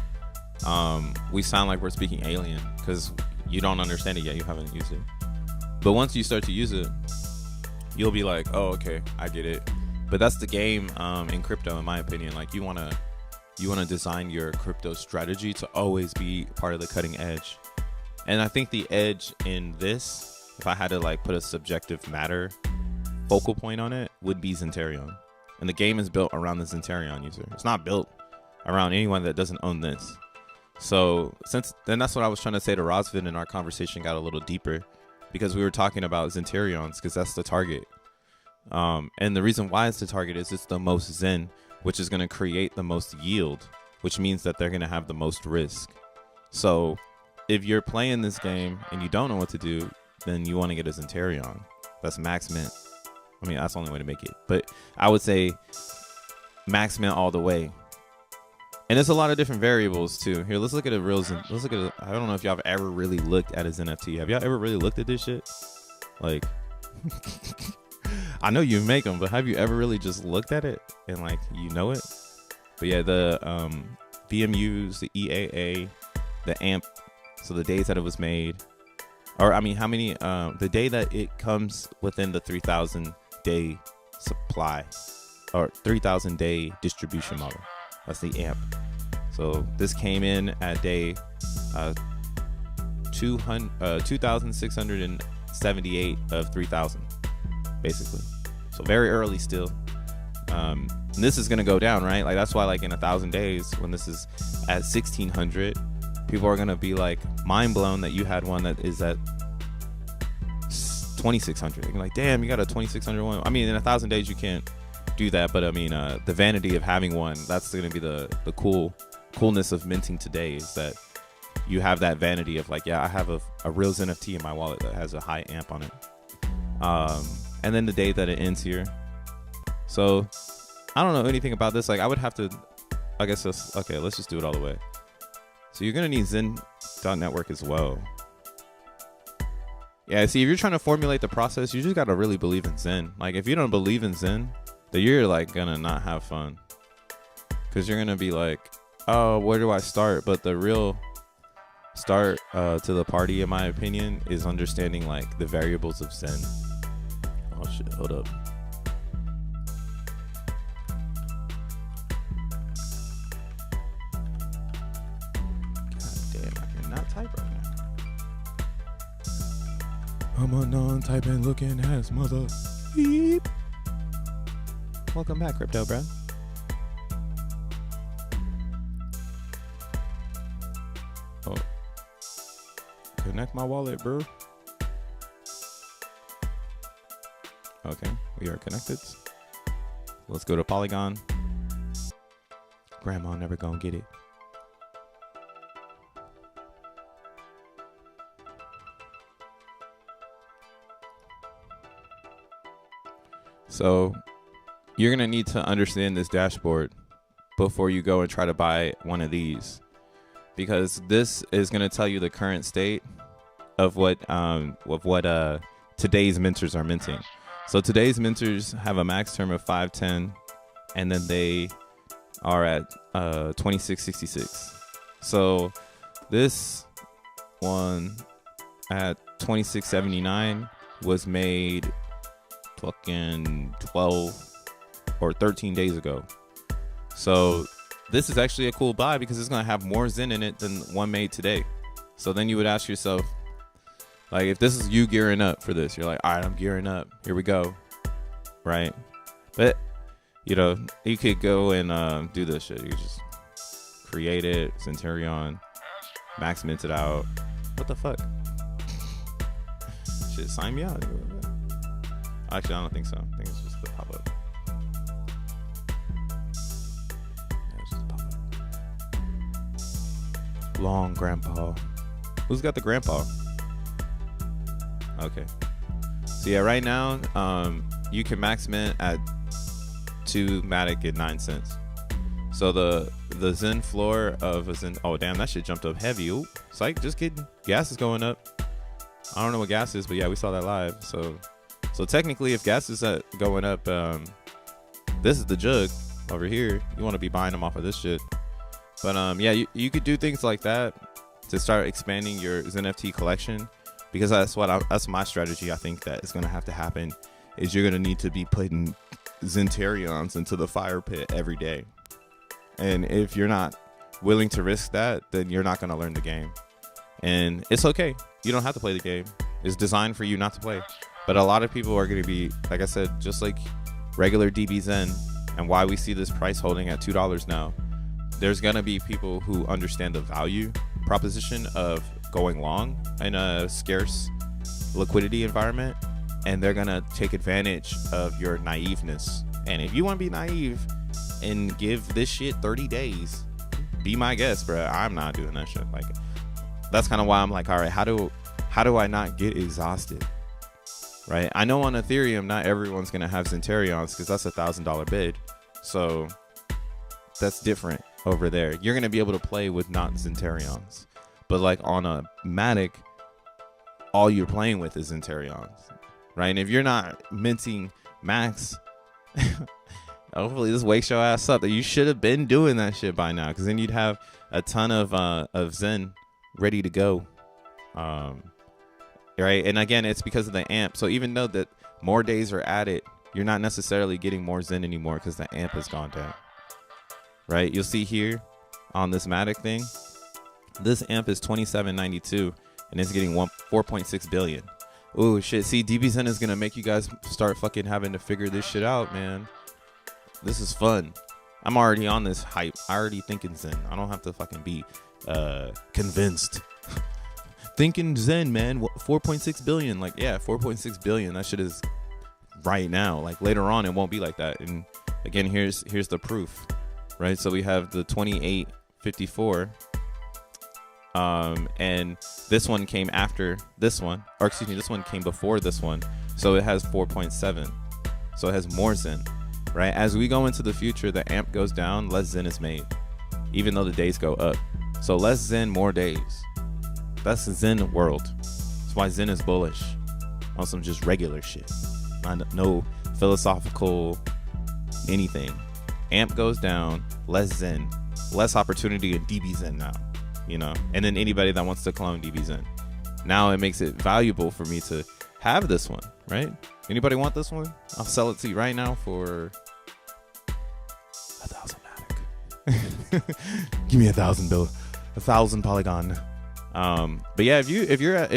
we sound like we're speaking alien because you don't understand it yet. You haven't used it. But once you start to use it, you'll be like, oh, okay, I get it. But that's the game in crypto, in my opinion. Like you wanna design your crypto strategy to always be part of the cutting edge. And I think the edge in this, if I had to like put a subjective matter focal point on it, would be Centurion. And the game is built around the Centurion user. It's not built around anyone that doesn't own this. So then that's what I was trying to say to Razvan, and our conversation got a little deeper because we were talking about Centurions because that's the target. And the reason why it's the target is it's the most Zen, which is going to create the most yield, which means that they're going to have the most risk. So if you're playing this game and you don't know what to do, then you want to get a Centurion. That's max mint. I mean, that's the only way to make it. But I would say max mint all the way. And there's a lot of different variables too. Here, let's look at I don't know if y'all have ever really looked at his NFT. Have y'all ever really looked at this shit? Like, I know you make them, but have you ever really just looked at it and like, you know it? But yeah, the VMUs, the EAA, the AMP, so the days that it was made, or I mean, how many, the day that it comes within the 3,000 day supply or 3,000 day distribution model. That's the AMP. So this came in at day 2,678 of 3,000, basically. So very early still. And this is gonna go down, right? Like that's why, like in 1,000 days, when this is at 1,600, people are gonna be like mind blown that you had one that is at 2,600. You're like, damn, you got a 2,600 one. I mean, in 1,000 days you can't do that, but I mean, the vanity of having one, that's gonna be the coolness of minting today, is that you have that vanity of like, yeah, I have a real NFT in my wallet that has a high amp on it. And then the day that it ends here. So I don't know anything about this. Like I would have to, I guess okay, let's just do it all the way. So you're gonna need Zen.network as well. Yeah, see, if you're trying to formulate the process, you just gotta really believe in Zen. Like if you don't believe in Zen, then you're like gonna not have fun, because you're gonna be like, oh, where do I start? But the real start to the party, in my opinion, is understanding like the variables of Zen. Oh shit, hold up. God damn, I cannot type right now. I'm a non-typing looking ass mother. Beep. Welcome back, crypto bro. Oh, connect my wallet, bro. Okay, we are connected. Let's go to Polygon. Grandma never gonna get it. So you're gonna need to understand this dashboard before you go and try to buy one of these, because this is gonna tell you the current state of what today's minters are minting. So today's minters have a max term of 510, and then they are at 2666. So this one at 2679 was made fucking 12 or 13 days ago. So this is actually a cool buy because it's gonna have more Zen in it than one made today. So then you would ask yourself, like, if this is you gearing up for this, you're like, all right, I'm gearing up. Here we go. Right? But, you know, you could go and do this shit. You just create it, Centurion, max mint it out. What the fuck? Shit, sign me out. Actually, I don't think so. I think it's just the pop-up. Yeah, it's just a pop-up. Long grandpa. Who's got the grandpa? Okay. So yeah, right now, you can max mint at 2 Matic at 9 cents. So the Zen floor of a Zen, oh damn, that shit jumped up heavy. Oop, psych, just kidding. Gas is going up. I don't know what gas is, but yeah, we saw that live. So So technically, if gas is going up, this is the jug over here. You want to be buying them off of this shit. But yeah, you could do things like that to start expanding your xeNFT collection, because that's my strategy. I think that is going to have to happen. Is you're going to need to be putting Zenterions into the fire pit every day, and if you're not willing to risk that, then you're not going to learn the game. And it's okay. You don't have to play the game. It's designed for you not to play. But a lot of people are going to be, like I said, just like regular Dbzen, and why we see this price holding at $2 now. There's going to be people who understand the value proposition of going long in a scarce liquidity environment, and they're going to take advantage of your naiveness. And if you want to be naive and give this shit 30 days, be my guest, bro. I'm not doing that shit. Like, that's kind of why I'm like, all right, how do I not get exhausted? Right? I know on Ethereum, not everyone's going to have Zenterions, because that's $1,000 bid. So that's different over there. You're going to be able to play with not Zenterions. But like on a Matic, all you're playing with is Zenterions. Right? And if you're not minting max, hopefully this wakes your ass up that you should have been doing that shit by now, because then you'd have a ton of Zen ready to go. Right? And again, it's because of the AMP. So even though that more days are added, you're not necessarily getting more Zen anymore because the AMP has gone down. Right? You'll see here on this Matic thing, this AMP is 2792 and it's getting 4.6 billion. Oh shit. See, Dbzen is gonna make you guys start fucking having to figure this shit out, man. This is fun. I'm already on this hype. I already thinking Zen. I don't have to fucking be convinced. Thinking Zen, man. 4.6 billion. Like, yeah, 4.6 billion. That shit is right now. Like, later on, it won't be like that. And again, here's the proof, right? So we have the 2854. And this one came after this one. Or excuse me, this one came before this one. So it has 4.7. So it has more Zen, right? As we go into the future, the AMP goes down, less Zen is made, even though the days go up. So less Zen, more days. That's the Zen world. That's why Zen is bullish on some just regular shit. No philosophical anything. AMP goes down, less Zen, less opportunity in Dbzen now, you know. And then anybody that wants to clone Dbzen, now it makes it valuable for me to have this one, right? Anybody want this one? I'll sell it to you right now for 1,000 Matic. Give me 1,000 bill, 1,000 Polygon. But yeah, if you're a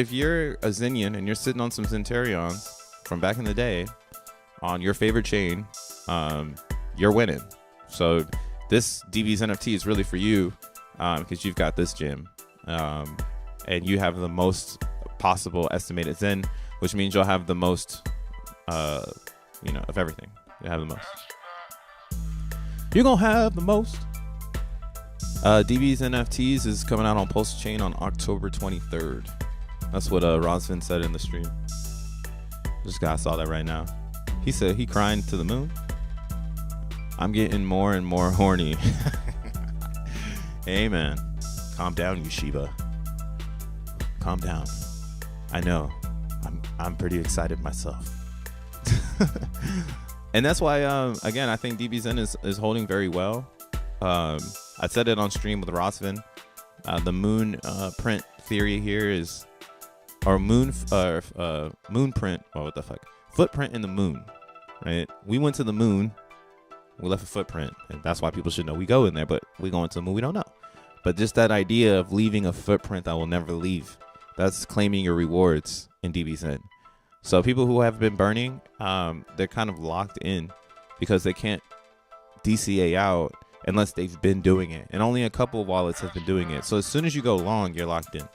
Zenian and you're sitting on some Zenterions from back in the day on your favorite chain, you're winning. So this DBS NFT is really for you, because you've got this gem, and you have the most possible estimated Zen, which means you'll have the most, of everything. You have the most. You're gonna have the most. DBS NFTs is coming out on Pulse Chain on October 23rd. That's what Razvan said in the stream. This guy saw that right now. He said he crying to the moon. I'm getting more and more horny. Hey man, calm down, you Shiba. Calm down. I know. I'm pretty excited myself. And that's why again, I think Dbzen is holding very well. I said it on stream with Razvan. The moon print theory here is, or moon print. Oh, what the fuck? Footprint in the moon, right? We went to the moon. We left a footprint, and that's why people should know we go in there. But we go into the moon, we don't know. But just that idea of leaving a footprint that will never leave, that's claiming your rewards in Dbzen. So people who have been burning, they're kind of locked in because they can't DCA out unless they've been doing it, and only a couple wallets have been doing it. So as soon as you go long, you're locked in.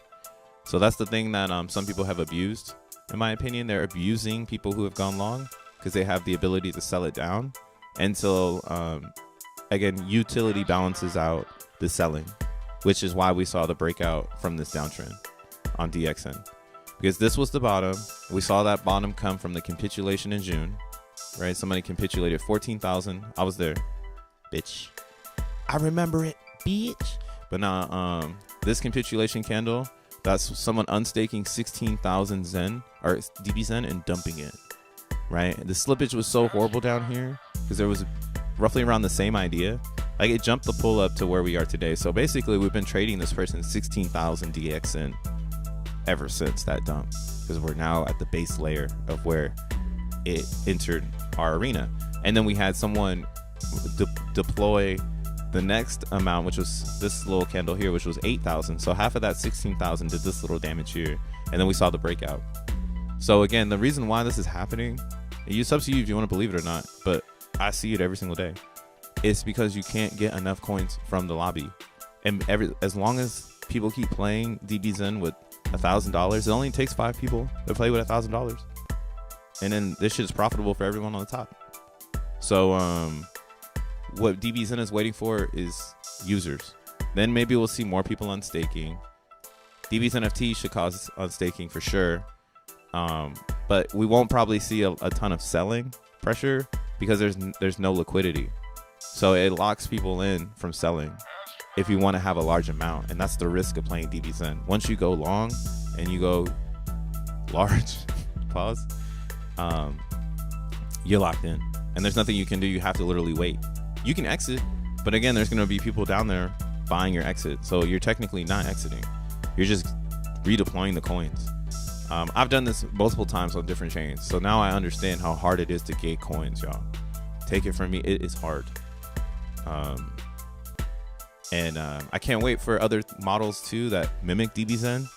So that's the thing that some people have abused. In my opinion, they're abusing people who have gone long because they have the ability to sell it down until again, utility balances out the selling, which is why we saw the breakout from this downtrend on DXN, because this was the bottom. We saw that bottom come from the capitulation in June, right? Somebody capitulated 14,000. I was there, bitch. I remember it, bitch. But now, this capitulation candle, that's someone unstaking 16,000 Zen or Dbzen and dumping it. right? The slippage was so horrible down here because there was roughly around the same idea. Like it jumped the pull up to where we are today. So basically we've been trading this person 16,000 DXN ever since that dump, because we're now at the base layer of where it entered our arena. And then we had someone deploy the next amount, which was this little candle here, which was 8,000. So half of that 16,000 did this little damage here. And then we saw the breakout. So again, the reason why this is happening, it's up to you if you want to believe it or not, but I see it every single day. It's because you can't get enough coins from the lobby. And as long as people keep playing Dbzen with $1,000, it only takes 5 people to play with $1,000. And then this shit is profitable for everyone on the top. So what Dbzen is waiting for is users. Then maybe we'll see more people on staking. DBS NFT should cause unstaking for sure. But we won't probably see a ton of selling pressure because there's no liquidity. So it locks people in from selling if you want to have a large amount. And that's the risk of playing Dbzen. Once you go long and you go large, pause, you're locked in. And there's nothing you can do. You have to literally wait. You can exit, but again, there's going to be people down there buying your exit. So you're technically not exiting. You're just redeploying the coins. I've done this multiple times on different chains. So now I understand how hard it is to get coins, y'all. Take it from me, it is hard. I can't wait for other models too that mimic Dbzen,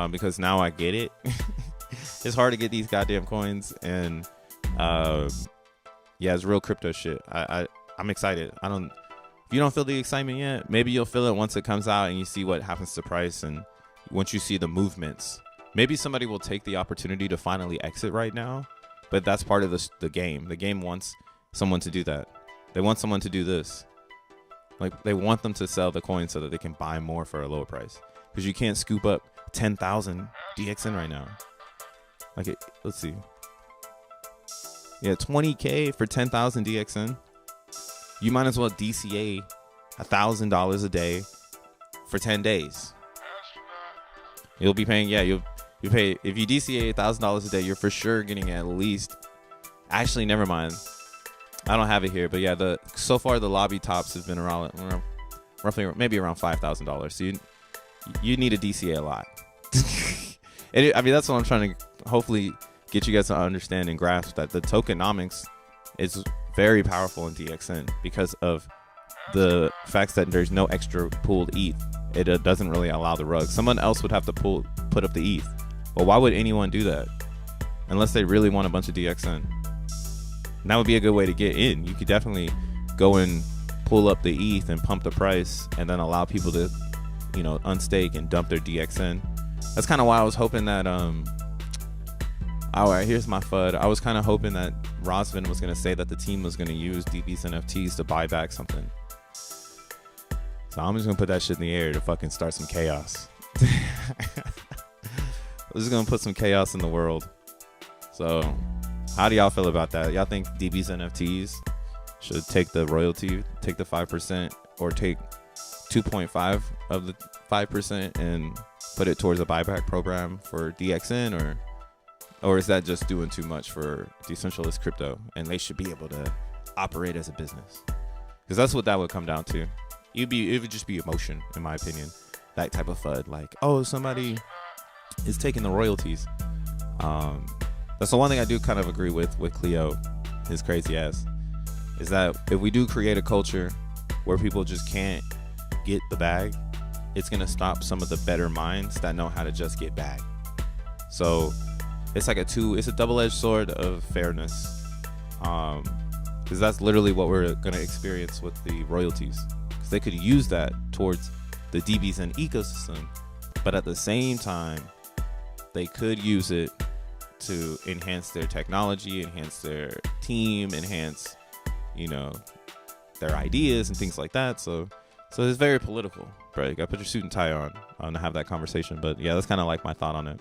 because now I get it. It's hard to get these goddamn coins, and yeah, it's real crypto shit. I'm excited. If you don't feel the excitement yet, maybe you'll feel it once it comes out and you see what happens to price, and once you see the movements. Maybe somebody will take the opportunity to finally exit right now, but that's part of the game. The game wants someone to do that. They want someone to do this. Like, they want them to sell the coin so that they can buy more for a lower price, because you can't scoop up 10,000 DXN right now. Like, let's see. Yeah, 20K for 10,000 DXN. You might as well DCA $1,000 a day for 10 days. You'll be paying, yeah, you pay, if you DCA $1,000 a day, you're for sure getting at least, actually, never mind. I don't have it here, but yeah, so far the lobby tops have been around roughly maybe around $5,000. So you need a DCA a lot. And I mean, that's what I'm trying to hopefully get you guys to understand and grasp, that the tokenomics is very powerful in DXN because of the fact that there's no extra pooled ETH. It doesn't really allow the rug. Someone else would have to put up the ETH. Well, why would anyone do that unless they really want a bunch of DXN? And that would be a good way to get in. You could definitely go and pull up the ETH and pump the price, and then allow people to, unstake and dump their DXN. That's kind of why I was hoping that all right, here's my FUD. I was kind of hoping that Razvan was going to say that the team was going to use DBS NFTs to buy back something. So I'm just going to put that shit in the air to fucking start some chaos. I'm just going to put some chaos in the world. So how do y'all feel about that? Y'all think DBS NFTs should take the royalty, take the 5%, or take 2.5 of the 5% and put it towards a buyback program for DXN, or is that just doing too much for decentralized crypto and they should be able to operate as a business? Because that's what that would come down to. It would just be emotion, in my opinion. That type of FUD, like, oh, somebody is taking the royalties. That's the one thing I do kind of agree with Cleo, his crazy ass, is that if we do create a culture where people just can't get the bag, it's gonna stop some of the better minds that know how to just get bag. So it's like it's a double-edged sword of fairness, because that's literally what we're gonna experience with the royalties. Because they could use that towards the Dbzen ecosystem, but at the same time, they could use it to enhance their technology, enhance their team, enhance, their ideas and things like that. So it's very political, bro. You gotta put your suit and tie on to have that conversation. But yeah, that's kind of like my thought on it.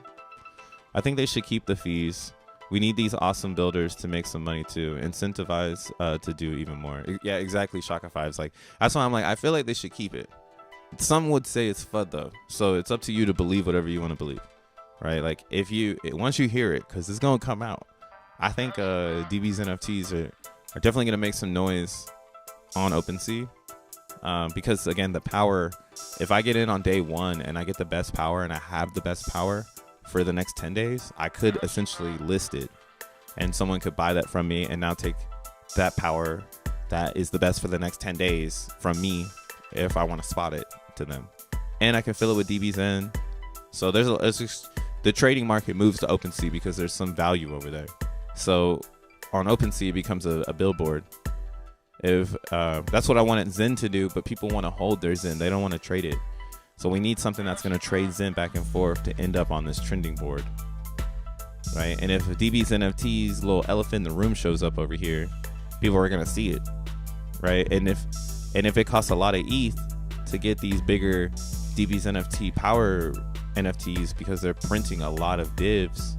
I think they should keep the fees. We need these awesome builders to make some money too, incentivize to do even more. Yeah, exactly. Shopify is like, that's why I'm like, I feel like they should keep it. Some would say it's FUD though, so it's up to you to believe whatever you want to believe, right? Like once you hear it, because it's gonna come out, I think Db's NFTs are definitely going to make some noise on Opensea. Because again, the power, if I get in on day one and I get the best power and I have the best power for the next 10 days, I could essentially list it and someone could buy that from me and now take that power that is the best for the next 10 days from me if I want to spot it to them. And I can fill it with Dbzen. So the trading market moves to Opensea because there's some value over there. So on Opensea, it becomes a billboard. If that's what I wanted Zen to do, but people want to hold their Zen. They don't want to trade it. So we need something that's going to trade Zen back and forth to end up on this trending board. Right? And if DB's NFTs little elephant in the room shows up over here, people are going to see it. Right? And if it costs a lot of ETH to get these bigger DB's NFT power NFTs because they're printing a lot of divs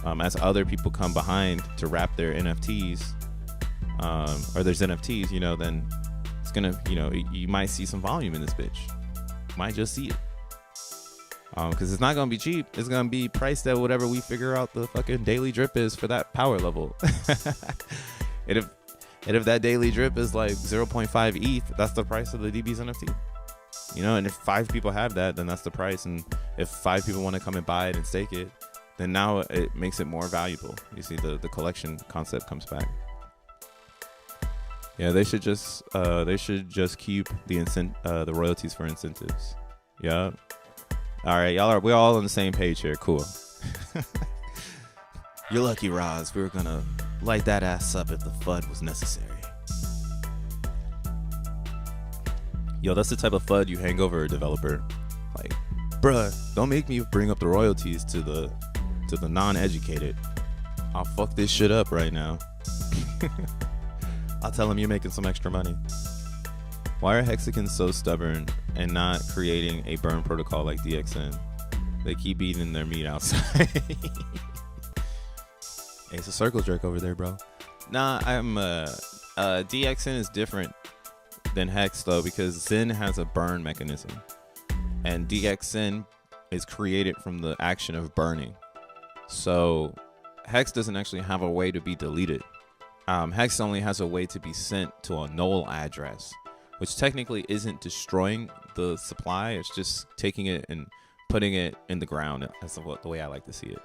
as other people come behind to wrap their NFTs or there's NFTs, you know, then it's gonna, you know, you might see some volume in this bitch. Might just see it. Because it's not gonna be cheap. It's gonna be priced at whatever we figure out the fucking daily drip is for that power level. and if that daily drip is like 0.5 ETH, that's the price of the DB's NFT. You know, and if 5 people have that, then that's the price. And if 5 people want to come and buy it and stake it, then now it makes it more valuable. You see, the collection concept comes back. Yeah, they should just keep the royalties for incentives. Yeah. All right, we're all on the same page here. Cool. You're lucky, Roz. We were gonna light that ass up if the FUD was necessary. Yo, that's the type of FUD you hang over a developer. Like, bruh, don't make me bring up the royalties to the non-educated. I'll fuck this shit up right now. I'll tell him you're making some extra money. Why are Hexagons so stubborn and not creating a burn protocol like DBxen? They keep eating their meat outside. Hey, it's a circle jerk over there, bro. Nah, DBxen is different than Hex though, because Zen has a burn mechanism, and DBxen is created from the action of burning. So Hex doesn't actually have a way to be deleted. Hex only has a way to be sent to a null address, which technically isn't destroying the supply. It's just taking it and putting it in the ground. That's the way I like to see it.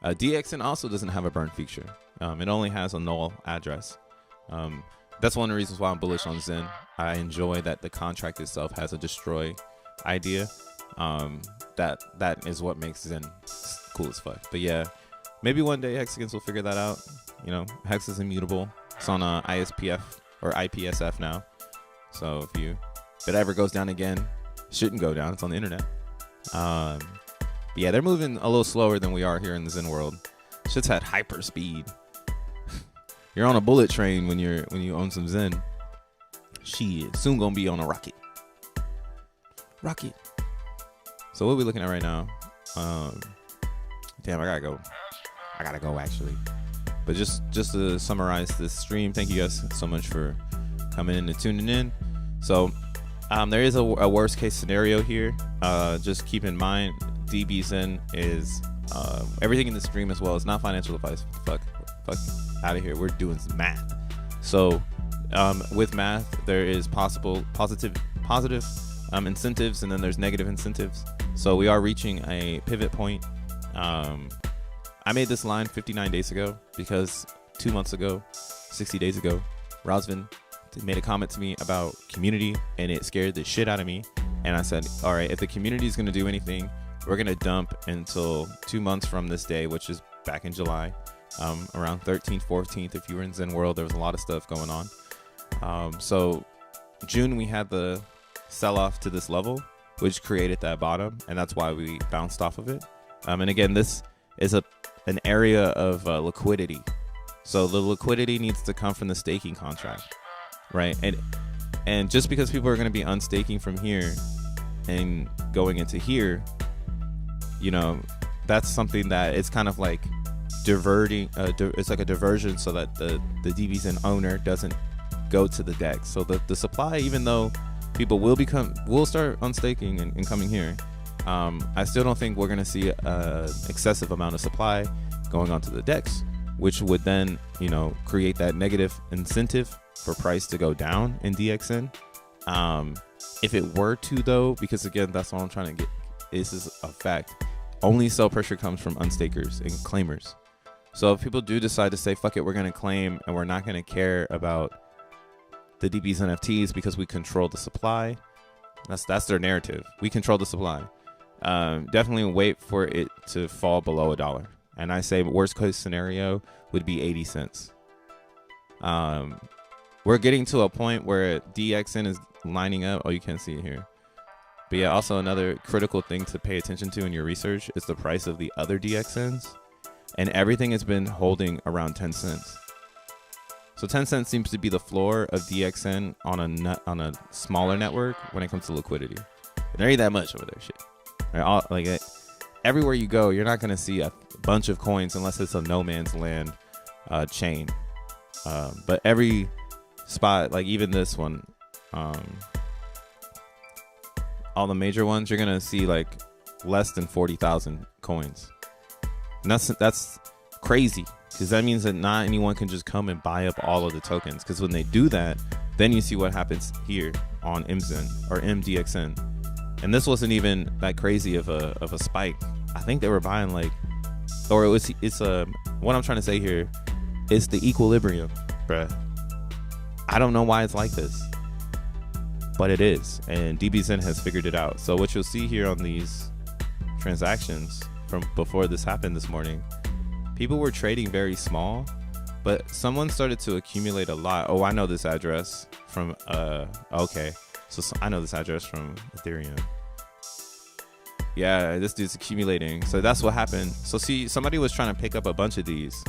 DBxen also doesn't have a burn feature. It only has a null address. That's one of the reasons why I'm bullish on Zen. I enjoy that the contract itself has a destroy idea. That is what makes Zen cool as fuck. But yeah, maybe one day Hexagons will figure that out. You know, Hex is immutable. It's on ISPF or IPSF now. So if it ever goes down again, it shouldn't go down. It's on the internet. Yeah, they're moving a little slower than we are here in the Zen world. Shit's at hyper speed. You're on a bullet train when you own some Zen. Shit, soon gonna be on a rocket. Rocket. So what are we looking at right now? Damn, I gotta go actually. But just to summarize this stream, thank you guys so much for coming in and tuning in. So there is a worst case scenario here. Just keep in mind, Dbzen is everything in the stream as well. It's not financial advice. Fuck out of here. We're doing some math. So with math, there is positive incentives, and then there's negative incentives. So we are reaching a pivot point. I made this line 59 days ago because 2 months ago, 60 days ago, Razvan made a comment to me about community, and it scared the shit out of me. And I said, all right, if the community is going to do anything, we're going to dump until 2 months from this day, which is back in July, around 13th, 14th. If you were in Zen World, there was a lot of stuff going on. So June, we had the sell off to this level, which created that bottom, and that's why we bounced off of it. And again, this is an area of liquidity. So the liquidity needs to come from the staking contract, right? And just because people are going to be unstaking from here and going into here, you know, that's something that it's kind of like diverting. It's like a diversion so that the Dbzen owner doesn't go to the DEX. So the supply, even though people will start unstaking and coming here, I still don't think we're going to see an excessive amount of supply going onto the DEX, which would then, create that negative incentive for price to go down in DBxen. If it were to, though, because again, that's all I'm trying to get. This is a fact. Only sell pressure comes from unstakers and claimers. So if people do decide to say, fuck it, we're going to claim and we're not going to care about the DB's NFTs because we control the supply. That's their narrative. We control the supply. Definitely wait for it to fall below $1. And I say worst case scenario would be 80 cents. We're getting to a point where DBxen is lining up. Oh, you can't see it here. But yeah, also another critical thing to pay attention to in your research is the price of the other DBxens. And everything has been holding around 10 cents. So 10 cents seems to be the floor of DBxen on a smaller network when it comes to liquidity. There ain't that much over there, shit. Right? Everywhere you go, you're not going to see a bunch of coins unless it's a no man's land chain. But every spot, like even this one, all the major ones, you're going to see like less than 40,000 coins. And that's crazy, because that means that not anyone can just come and buy up all of the tokens. Because when they do that, then you see what happens here on Dbzen or DBxen. And this wasn't even that crazy of a spike. I think they were buying like, or it's what I'm trying to say here is the equilibrium, bruh. I don't know why it's like this, but it is, and Dbzen has figured it out. So what you'll see here on these transactions from before this happened this morning, people were trading very small, but someone started to accumulate a lot. Oh, I know this address from okay, so I know this address from Ethereum. Yeah, this dude's accumulating. So that's what happened. So see, somebody was trying to pick up a bunch of these,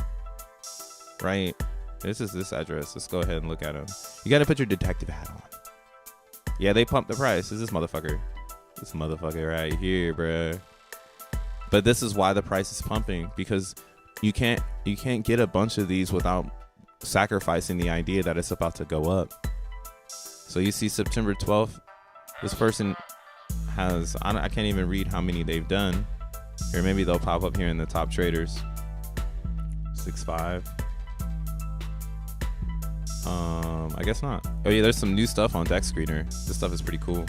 right? This is this address. Let's go ahead and look at them. You got to put your detective hat on. Yeah, they pumped the price. Is this motherfucker? This motherfucker right here, bruh. But this is why the price is pumping, because you can't get a bunch of these without sacrificing the idea that it's about to go up. So you see September 12th, this person has, I can't even read how many they've done. Here, maybe they'll pop up here in the top traders. 6.5. I guess not. Oh yeah, there's some new stuff on Dex Screener. This stuff is pretty cool.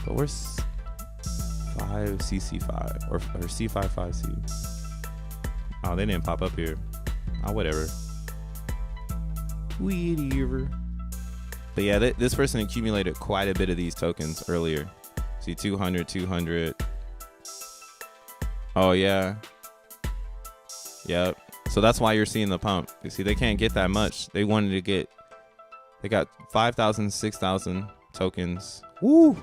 But where's 5cc5 or C55C? Oh, they didn't pop up here. Oh, whatever. Whatever. But yeah, this person accumulated quite a bit of these tokens earlier. See, 200. Oh yeah. Yep. So that's why you're seeing the pump. You see, they can't get that much. They got 5,000, 6,000 tokens. Woo!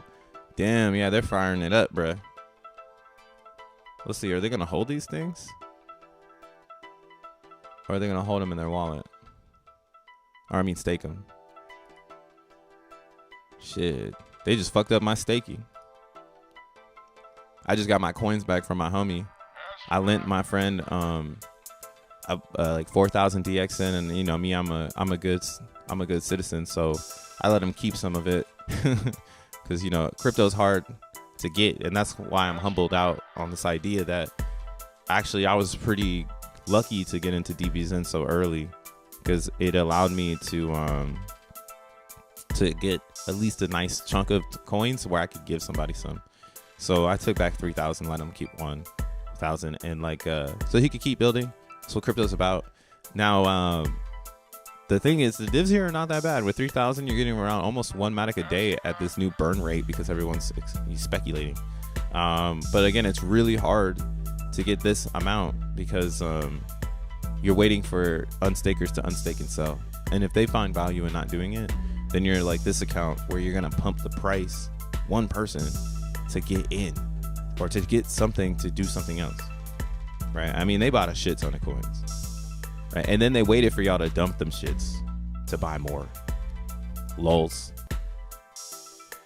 Damn, yeah, they're firing it up, bruh. Let's see, are they gonna hold these things? Or are they gonna hold them in their wallet? Or I mean stake them. Shit, they just fucked up my staking. I just got my coins back from my homie. I lent my friend like 4,000 DBxen, and you know me, I'm a good citizen, so I let him keep some of it because you know crypto's hard to get, and that's why I'm humbled out on this idea that actually I was pretty lucky to get into Dbzen so early, because it allowed me to get at least a nice chunk of coins where I could give somebody some. So I took back 3,000, let him keep 1,000, and like so he could keep building. That's what crypto's about. Now the thing is, the divs here are not that bad. With 3,000, you're getting around almost 1 Matic a day at this new burn rate because everyone's speculating. But again, it's really hard to get this amount because you're waiting for unstakers to unstake and sell. And if they find value in not doing it, then you're like this account where you're gonna pump the price one person to get in or to get something to do something else, right? I mean, they bought a shit ton of coins, right? And then they waited for y'all to dump them shits to buy more. Lols.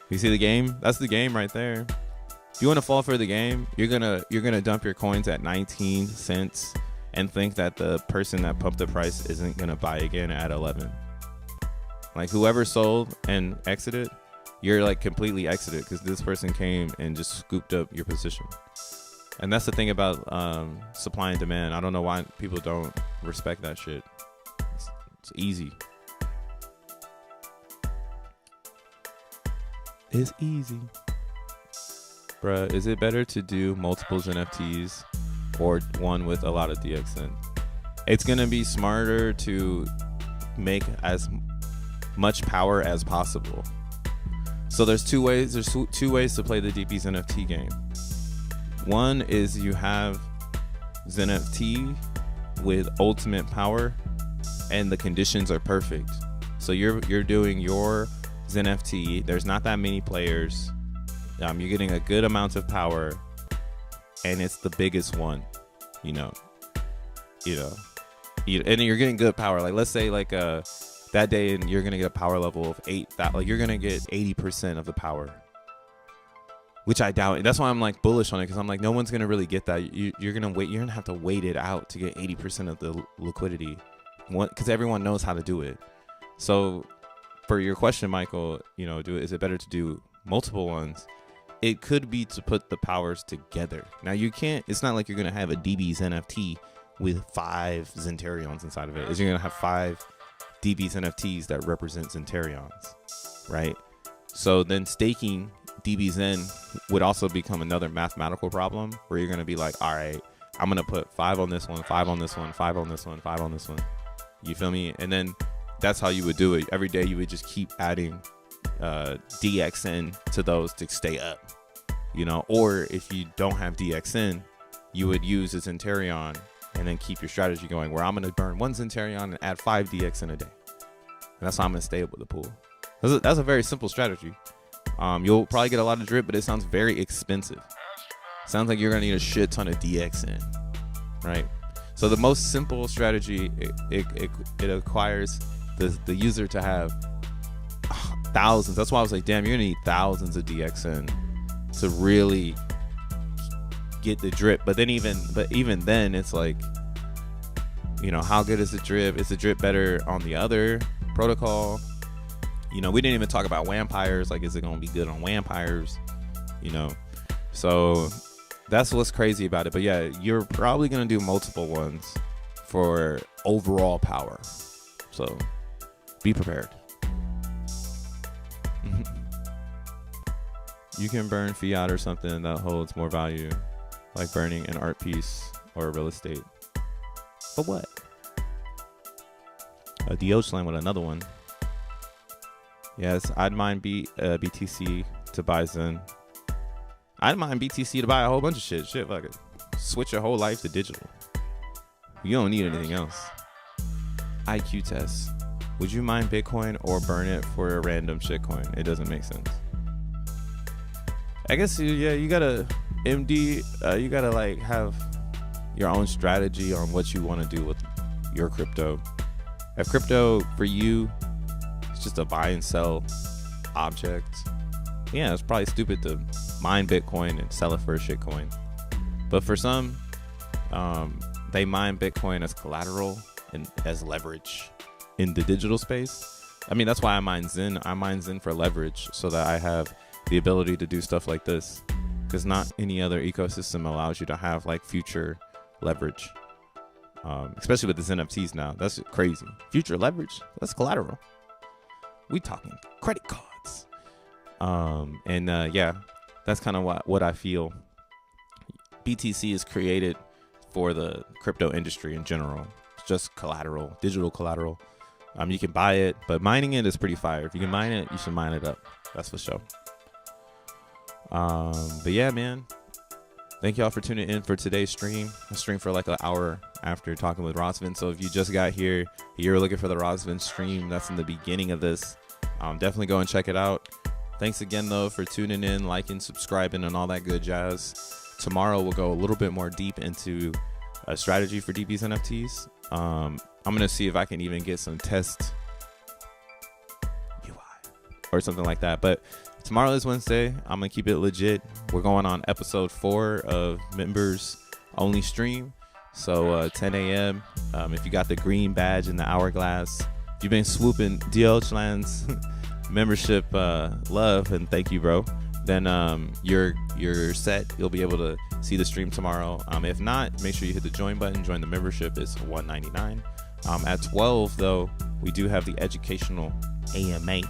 You see the game? That's the game right there. If you want to fall for the game, you're gonna dump your coins at 19 cents and think that the person that pumped the price isn't gonna buy again at 11. Like whoever sold and exited, you're like completely exited because this person came and just scooped up your position. And that's the thing about supply and demand. I don't know why people don't respect that shit. It's easy. It's easy. Bruh, is it better to do multiples NFTs or one with a lot of DXN? It's going to be smarter to make as much power as possible. So there's two ways to play the DB's NFT game. One is you have xeNFT with ultimate power and the conditions are perfect. So you're doing your xeNFT. There's not that many players. You're getting a good amount of power, and it's the biggest one. And you're getting good power. Like let's say that day, and you're gonna get a power level of 8. Like you're gonna get 80% of the power, which I doubt. That's why I'm like bullish on it, because I'm like, no one's gonna really get that. You're gonna have to wait it out to get 80% of the liquidity, because everyone knows how to do it. So for your question, Michael, is it better to do multiple ones? It could be to put the powers together. Now you can't. It's not like you're gonna have a DB's NFT with 5 Zenterions inside of it. You're gonna have 5 DB's NFTs that represent Zenterions, right? So then staking Dbzen would also become another mathematical problem, where you're gonna be like, all right, I'm gonna put 5 on this one, 5 on this one, 5 on this one, 5 on this one. You feel me? And then that's how you would do it. Every day you would just keep adding DXN to those to stay up, or if you don't have DXN, you would use a Zenterion and then keep your strategy going, where I'm going to burn 1 Zenterion and add 5 DXN a day. And that's how I'm going to stay up with the pool. That's a very simple strategy. You'll probably get a lot of drip, but it sounds very expensive. Sounds like you're going to need a shit ton of DXN, right? So the most simple strategy, it acquires the user to have thousands. That's why I was like, damn, you're gonna need thousands of DXN to really get the drip. But even then, it's like, how good is the drip? Is the drip better on the other protocol? We didn't even talk about vampires. Like, is it gonna be good on vampires? So that's what's crazy about it. But yeah, you're probably gonna do multiple ones for overall power. So be prepared. You can burn fiat or something that holds more value, like burning an art piece or real estate. But what? A DBxen with another one. Yes, I'd mind BTC to buy Zen. I'd mind BTC to buy a whole bunch of shit. Shit, fuck it. Switch your whole life to digital. You don't need anything else. IQ test. Would you mine Bitcoin or burn it for a random shitcoin? It doesn't make sense. I guess, yeah, you gotta, MD, you gotta like have your own strategy on what you want to do with your crypto. If crypto for you is just a buy and sell object, yeah, it's probably stupid to mine Bitcoin and sell it for a shitcoin. But for some, they mine Bitcoin as collateral and as leverage in the digital space. I mean, that's why I mine Zen. I mine Zen for leverage, so that I have the ability to do stuff like this, because not any other ecosystem allows you to have like future leverage, especially with the NFTs now. That's crazy. Future leverage, that's collateral. We talking credit cards. Yeah, that's kind of what I feel BTC is created for the crypto industry in general. It's just collateral, digital collateral. You can buy it, but mining it is pretty fire. If you can mine it, you should mine it up. That's for sure. But yeah, man, thank y'all for tuning in for today's stream. I streamed for like an hour after talking with Razvan. So if you just got here, you're looking for the Razvan stream, that's in the beginning of this. Definitely go and check it out. Thanks again though for tuning in, liking, subscribing, and all that good jazz. Tomorrow we'll go a little bit more deep into a strategy for DB's NFTs. I'm gonna see if I can even get some test UI or something like that. But tomorrow is Wednesday. I'm gonna keep it legit. We're going on episode 4 of members only stream. So 10 a.m. If you got the green badge in the hourglass, if you've been swooping DBxen's membership love, and thank you, bro, then you're set. You'll be able to see the stream tomorrow. If not, make sure you hit the join button. Join the membership. It's $1.99. At 12 though, we do have the educational AMA,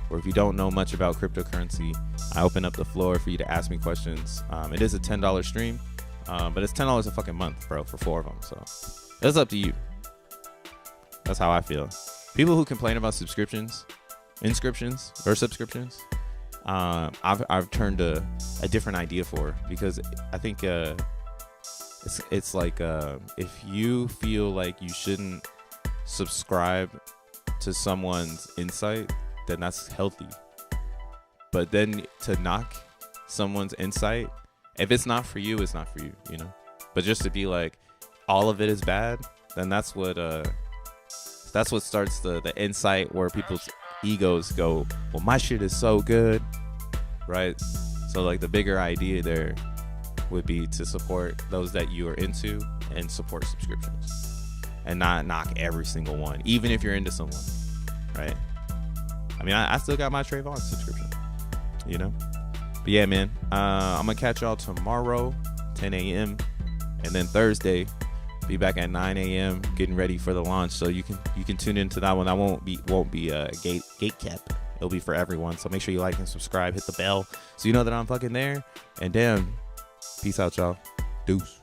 where if you don't know much about cryptocurrency, I open up the floor for you to ask me questions. It is a $10 stream, but it's $10 a fucking month, bro, for 4 of them. So it's up to you. That's how I feel. People who complain about subscriptions, I've turned a different idea for, because I think it's like if you feel like you shouldn't subscribe to someone's insight, then that's healthy. But then to knock someone's insight, if it's not for you, it's not for you, you know. But just to be like all of it is bad, then that's what starts the insight where people's egos go, well, my shit is so good, right? So like the bigger idea there would be to support those that you are into and support subscriptions, and not knock every single one, even if you're into someone, right? I mean, I still got my Trayvon subscription, you know. But yeah, man, I'm gonna catch y'all tomorrow, 10 a.m. and then Thursday, be back at 9 a.m. getting ready for the launch. So you can tune into that one. That won't be a gate kept. It'll be for everyone. So make sure you like and subscribe, hit the bell so you know that I'm fucking there. And damn, peace out, y'all. Deuce.